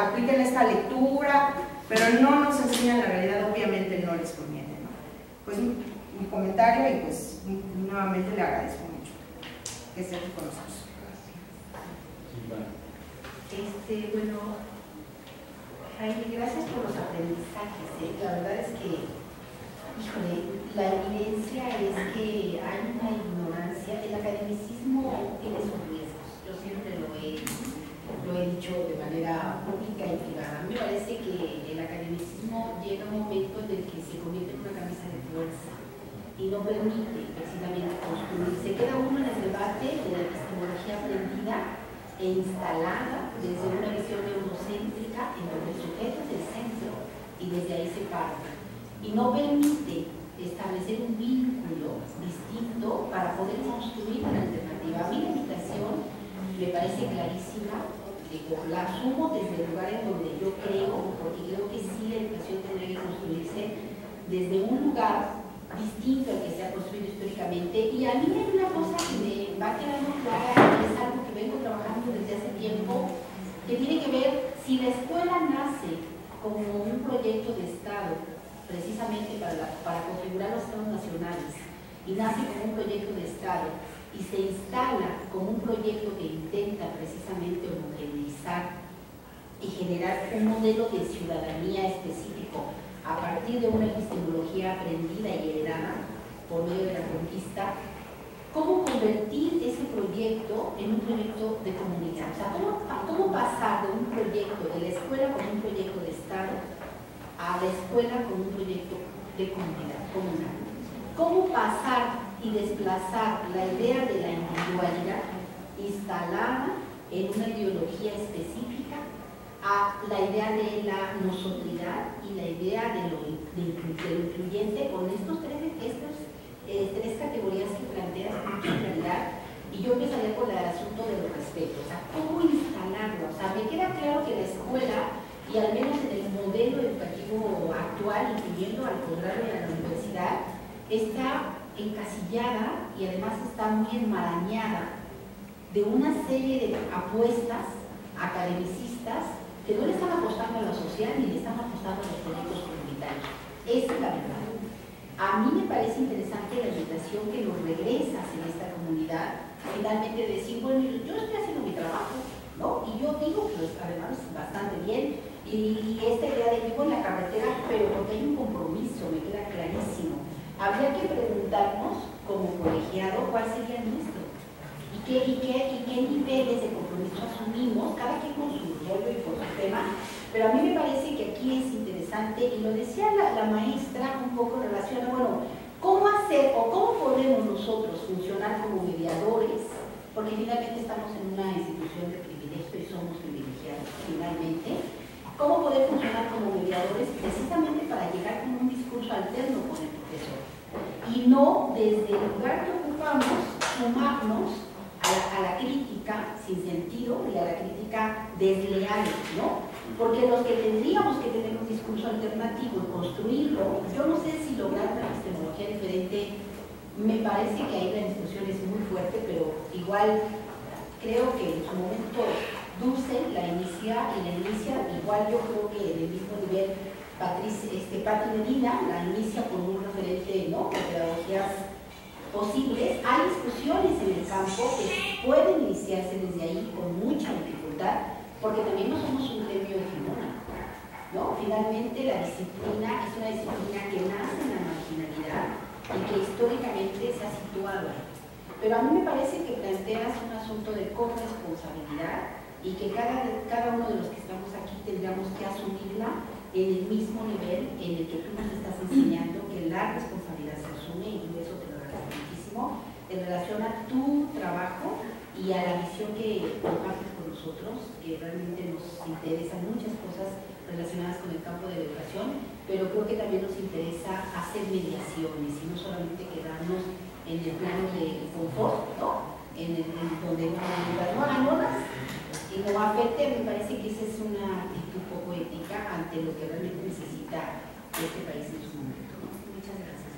apliquen esta lectura, pero no nos enseñan la realidad, obviamente no les conviene, ¿no? Pues mi comentario y pues nuevamente le agradezco mucho que esté aquí con nosotros. Bueno, Jaime, gracias por los aprendizajes, ¿eh? La verdad es que, híjole, la evidencia es que hay una ignorancia. El academicismo tiene sus riesgos. Yo siempre lo he dicho de manera pública y privada. Me parece que el academicismo llega a un momento en el que se convierte en una camisa de fuerza y no permite precisamente construir. Se queda uno en el debate de la epistemología aprendida e instalada desde una visión eurocéntrica en donde el sujeto es el centro y desde ahí se parte. Y no permite establecer un vínculo distinto para poder construir una alternativa. A mí la invitación me parece clarísima la asumo desde el lugar en donde yo creo, porque creo que sí la educación tendría que construirse desde un lugar distinto al que se ha construido históricamente. Y a mí hay una cosa que me va quedando clara, y es algo que vengo trabajando desde hace tiempo, que tiene que ver si la escuela nace como un proyecto de Estado, precisamente para configurar los estados nacionales, y nace como un proyecto de Estado, y se instala como un proyecto que intenta precisamente homogeneizar y generar un modelo de ciudadanía específico a partir de una epistemología aprendida y heredada por medio de la conquista. ¿Cómo convertir ese proyecto en un proyecto de comunidad? O sea, ¿cómo pasar de un proyecto de la escuela como un proyecto de Estado a la escuela como un proyecto de comunidad, comunal? ¿Cómo pasar y desplazar la idea de la individualidad instalada en una ideología específica a la idea de la nosotridad y la idea de lo incluyente con estas tres categorías que planteas con mucha claridad? Y yo empezaría con el asunto de los respetos, o sea, ¿cómo instalarlo? O sea, me queda claro que la escuela, y al menos en el modelo educativo actual, incluyendo al posgrado y a la universidad, está encasillada y además está muy enmarañada de una serie de apuestas academicistas que no le están apostando a la social ni le están apostando a los proyectos comunitarios. Esa es la verdad. A mí me parece interesante la invitación que nos regresas en esta comunidad, finalmente decir, bueno, yo estoy haciendo mi trabajo, ¿no? Y yo digo que además bastante bien, y esta idea de vivo en la carretera, pero porque hay un compromiso, me queda clarísimo. Habría que preguntarnos, como colegiado, cuál sería el nuestro, y qué niveles de compromiso asumimos, cada quien con su rollo y con su tema. Pero a mí me parece que aquí es interesante, y lo decía la maestra un poco en relación a, bueno, ¿cómo hacer o cómo podemos nosotros funcionar como mediadores? Porque finalmente estamos en una institución de privilegio y somos privilegiados, finalmente. ¿Cómo poder funcionar como mediadores precisamente para llegar con un discurso alterno con el profesor? Y no desde el lugar que ocupamos sumarnos a la crítica sin sentido y a la crítica desleal, ¿no? Porque los que tendríamos que tener un discurso alternativo y construirlo, yo no sé si lograr una epistemología diferente, me parece que ahí la discusión es muy fuerte, pero igual creo que en su momento Dulce la inicia, igual yo creo que del mismo nivel Patti Medina la inicia con un referente, ¿no?, de pedagogías posibles. Hay discusiones en el campo que pueden iniciarse desde ahí con mucha dificultad, porque también no somos un gremio hegemónico, ¿no? Finalmente la disciplina es una disciplina que nace en la marginalidad y que históricamente se ha situado ahí. Pero a mí me parece que planteas un asunto de corresponsabilidad y que cada uno de los que estamos aquí tendríamos que asumirla en el mismo nivel en el que tú nos estás enseñando que la responsabilidad se asume, y eso te lo agradezco muchísimo, en relación a tu trabajo y a la visión que compartes con nosotros, que realmente nos interesan muchas cosas relacionadas con el campo de la educación, pero creo que también nos interesa hacer mediaciones y no solamente quedarnos en el plano de confort, ¿no? Donde no hagan horas y no afecte. Me parece que esa es una actitud poco ética ante lo que realmente necesita este país en su momento, ¿no? Muchas gracias.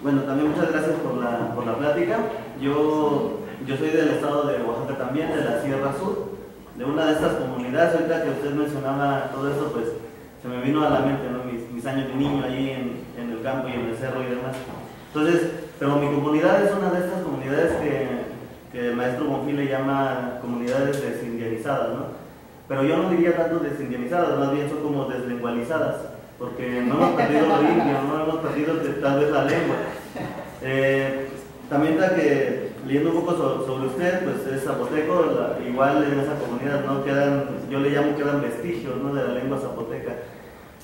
Bueno, también muchas gracias por la plática. Yo soy del estado de Oaxaca también, de la Sierra Sur, de una de estas comunidades. Ahorita que usted mencionaba todo eso, pues se me vino a la mente, ¿no?, mis años de niño allí en el campo y en el cerro y demás. Entonces, pero mi comunidad es una de estas comunidades que el maestro Bonfil le llama comunidades desindianizadas, ¿no? Pero yo no diría tanto desindianizadas, más bien son como deslengualizadas, porque no hemos perdido lo indio, no hemos perdido tal vez la lengua. También está que, leyendo un poco sobre usted, pues es zapoteco, igual en esa comunidad, ¿no?, yo le llamo quedan vestigios, ¿no?, de la lengua zapoteca.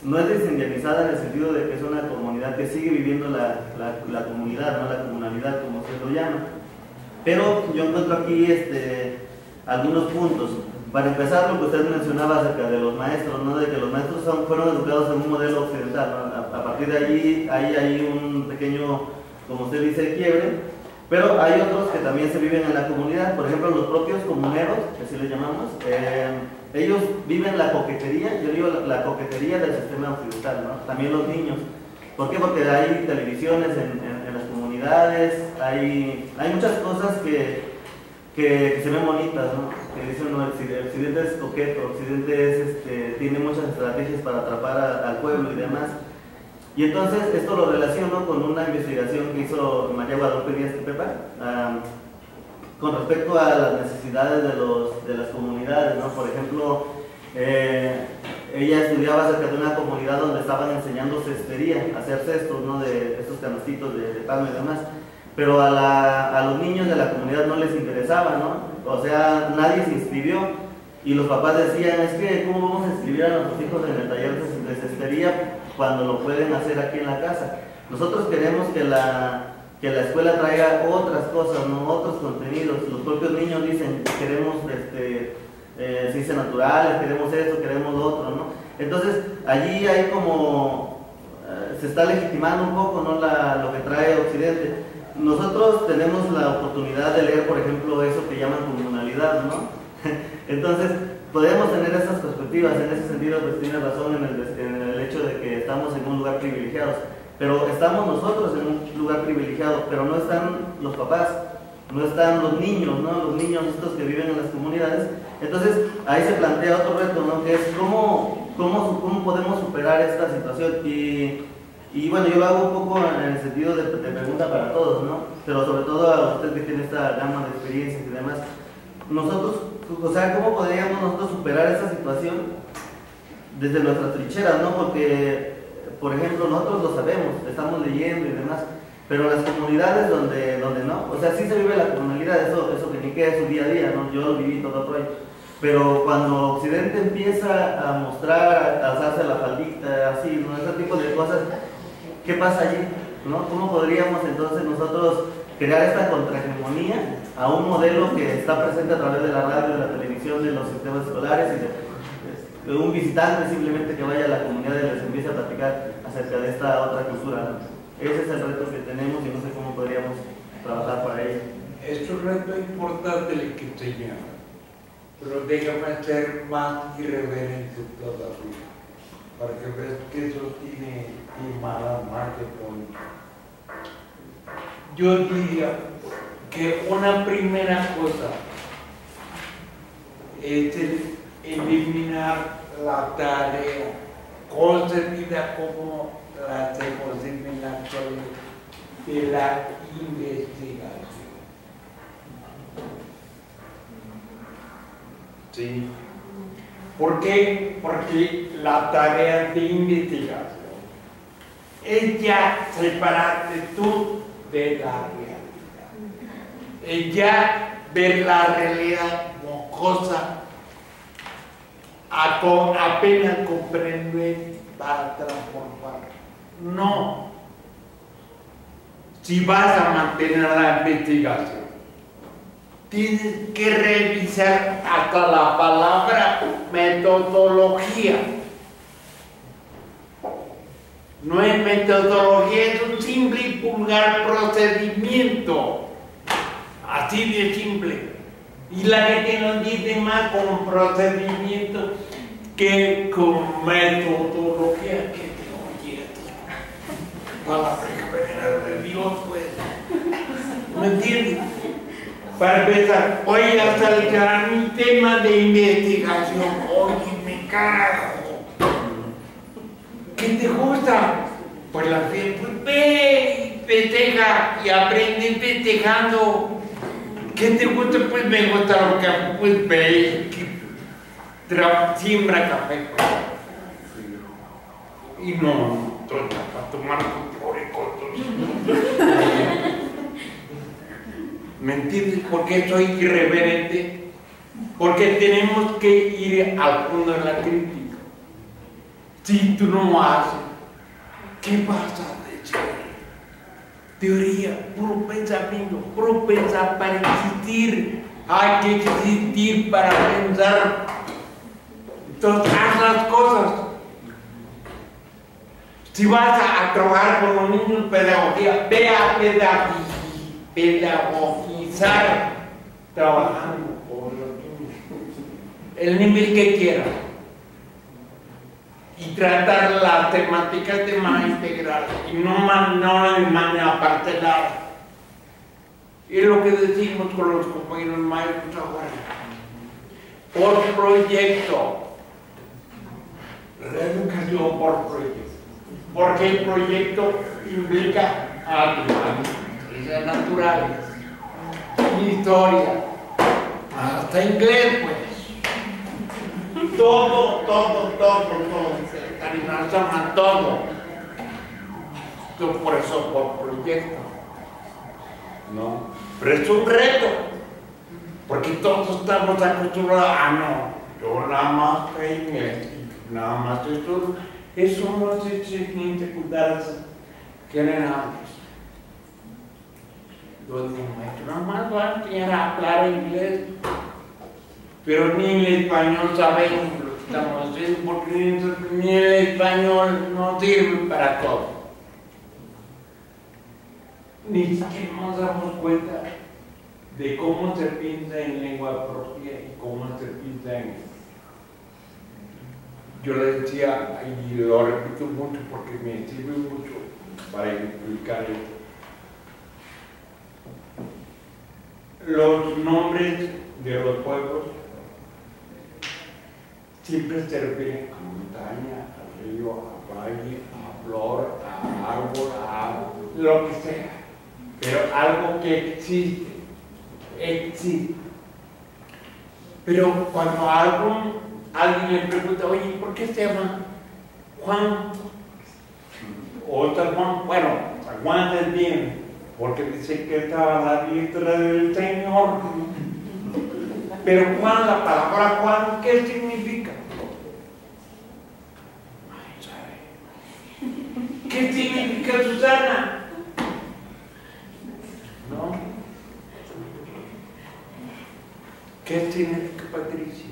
No es desindianizada en el sentido de que es una comunidad que sigue viviendo la comunidad, ¿no?, la comunalidad, como usted lo llama. Pero yo encuentro aquí algunos puntos. Para empezar, lo que usted mencionaba acerca de los maestros, ¿no?, de que los maestros fueron educados en un modelo occidental, ¿no? A partir de allí hay un pequeño, como usted dice, quiebre, Pero hay otros que también se viven en la comunidad, por ejemplo los propios comuneros, que así les llamamos, ellos viven la coquetería, yo digo la coquetería del sistema occidental, ¿no? También los niños. ¿Por qué? Porque hay televisiones en las comunidades, hay muchas cosas que se ven bonitas, ¿no? Que dicen, no, el occidente es coqueto, occidente tiene muchas estrategias para atrapar al pueblo y demás. Y entonces esto lo relaciono con una investigación que hizo María Guadalupe Díaz Tepepa con respecto a las necesidades de las comunidades, ¿no? Por ejemplo, ella estudiaba acerca de una comunidad donde estaban enseñando cestería, hacer cestos, ¿no? De estos canastitos de palma y demás. Pero a los niños de la comunidad no les interesaba, ¿no? O sea, nadie se inscribió y los papás decían, es que ¿cómo vamos a inscribir a nuestros hijos en el taller de cestería cuando lo pueden hacer aquí en la casa? Nosotros queremos que la escuela traiga otras cosas, ¿no? Otros contenidos. Los propios niños dicen, queremos ciencias naturales, queremos esto, queremos lo otro, ¿no? Entonces, allí hay como, se está legitimando un poco, ¿no? Lo que trae Occidente. Nosotros tenemos la oportunidad de leer, por ejemplo, eso que llaman comunalidad, ¿no? Entonces, podemos tener esas perspectivas. En ese sentido, pues tiene razón en el hecho de que estamos en un lugar privilegiado. Pero estamos nosotros en un lugar privilegiado, pero no están los papás, no están los niños, ¿no? Los niños estos que viven en las comunidades. Entonces, ahí se plantea otro reto, ¿no? Que es cómo podemos superar esta situación. Y bueno, yo lo hago un poco en el sentido de pregunta para todos, ¿no? Pero sobre todo a usted que tiene esta gama de experiencias y demás. Nosotros, o sea, ¿cómo podríamos nosotros superar esta situación desde nuestras trincheras, ¿no? Porque, por ejemplo, nosotros lo sabemos, estamos leyendo y demás, pero las comunidades donde no, o sea, sí se vive la comunalidad, eso que ni queda es su día a día, ¿no? Yo lo viví todo por ahí. Pero cuando Occidente empieza a mostrar, a alzarse la faldita, así, ¿no? Ese tipo de cosas, ¿qué pasa allí? ¿No? ¿Cómo podríamos entonces nosotros crear esta contrahegemonía a un modelo que está presente a través de la radio, de la televisión, de los sistemas escolares y de un visitante simplemente que vaya a la comunidad y les empiece a platicar acerca de esta otra cultura, ¿no? Ese es el reto que tenemos y no sé cómo podríamos trabajar para ello. Es un reto importante el que tenía, pero déjame ser más irreverente todavía, para que veas que eso tiene mala marca con. Yo diría que una primera cosa es eliminar la tarea concebida como la hacemos en la actualidad de la investigación. ¿Sí? ¿Por qué? Porque la tarea de investigación es ya separarte tú de la realidad. Es ya ver la realidad como cosa apenas comprender para transformar. No. Si vas a mantener la investigación, tienes que revisar hasta la palabra metodología. No es metodología, es un simple y vulgar procedimiento. Así de simple. Y la gente nos dice más con procedimiento que con metodología. Que te oye para la primera de Dios, pues. ¿Me entiendes? Para empezar, hoy hasta mi tema de investigación. Oye, me carajo. ¿Qué te gusta? Pues la fe, pues ve y festeja y aprende festejando. ¿Qué te gusta? Pues me gusta lo que pues ve y siembra café. Y no, para tomar ¿me entiendes? ¿Por qué soy irreverente? Porque tenemos que ir al fondo de la crítica. Si tú no haces, ¿qué vas a decir? Teoría, puro pensar para existir. Hay que existir para pensar. Entonces, haz las cosas. Si vas a trabajar con los niños, pedagogía, ve a pedagogía. pedagogizar trabajando con los niños, el nivel que quiera, y tratar las temáticas de manera integral y no de manera parcelada. Es lo que decimos con los compañeros maestros ahora. Por proyecto, la educación por proyecto, porque el proyecto implica ciencias naturales, historia, hasta inglés, pues. Todo, todo. Entonces, por eso, por proyecto. ¿No? Pero es un reto, porque todos estamos acostumbrados no, yo nada más sé inglés, nada más esto, eso no es exigente secundarias generales. Donde el maestro nada más va a enseñar a hablar inglés, pero ni el español sabemos lo que estamos haciendo, porque ni el español no sirve para todo. Ni siquiera nos damos cuenta de cómo se piensa en lengua propia y cómo se piensa en... Yo le decía, y lo repito mucho porque me sirve mucho para explicar esto. Los nombres de los pueblos siempre se refieren a montaña, a río, a valle, a flor, a árbol, a lo que sea. Pero algo que existe. Pero cuando alguien le pregunta, oye, ¿por qué se llama Juan? O San Juan, bueno, San Juan es bien, porque dice que estaba a la diestra del Señor. Pero Juan, la palabra Juan, ¿qué significa? ¿Qué significa Susana? ¿No? ¿Qué significa Patricia?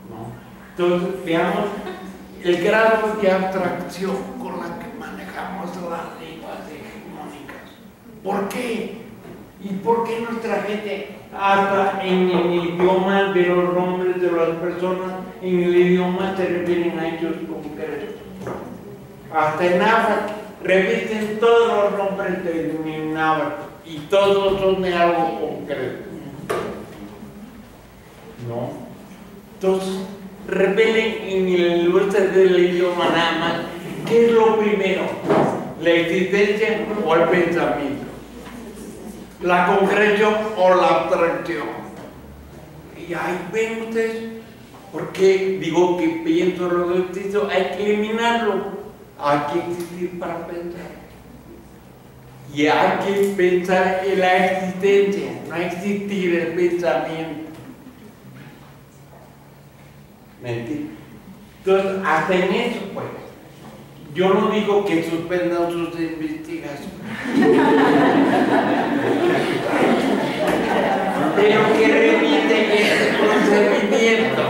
¿No? Entonces, veamos el grado de abstracción con la que manejamos las lenguas hegemónicas. ¿Por qué? ¿Y por qué nuestra gente, hasta en el idioma de los nombres de las personas, en el idioma se refieren a ellos concretos? Hasta en náhuatl, revisen todos los nombres de náhuatl y todos son de algo concreto. ¿No? Entonces, revelen en el uso del idioma nada más, ¿qué es lo primero? ¿La existencia o el pensamiento? ¿La concreción o la abstracción? Y ahí ven ustedes, porque digo que pienso lo que existo, hay que eliminarlo. Hay que existir para pensar. Y hay que pensar en la existencia, no existir el pensamiento. ¿Mentira? Entonces, hasta en eso, pues, yo no digo que suspendan sus investigaciones, pero que revisen ese procedimiento.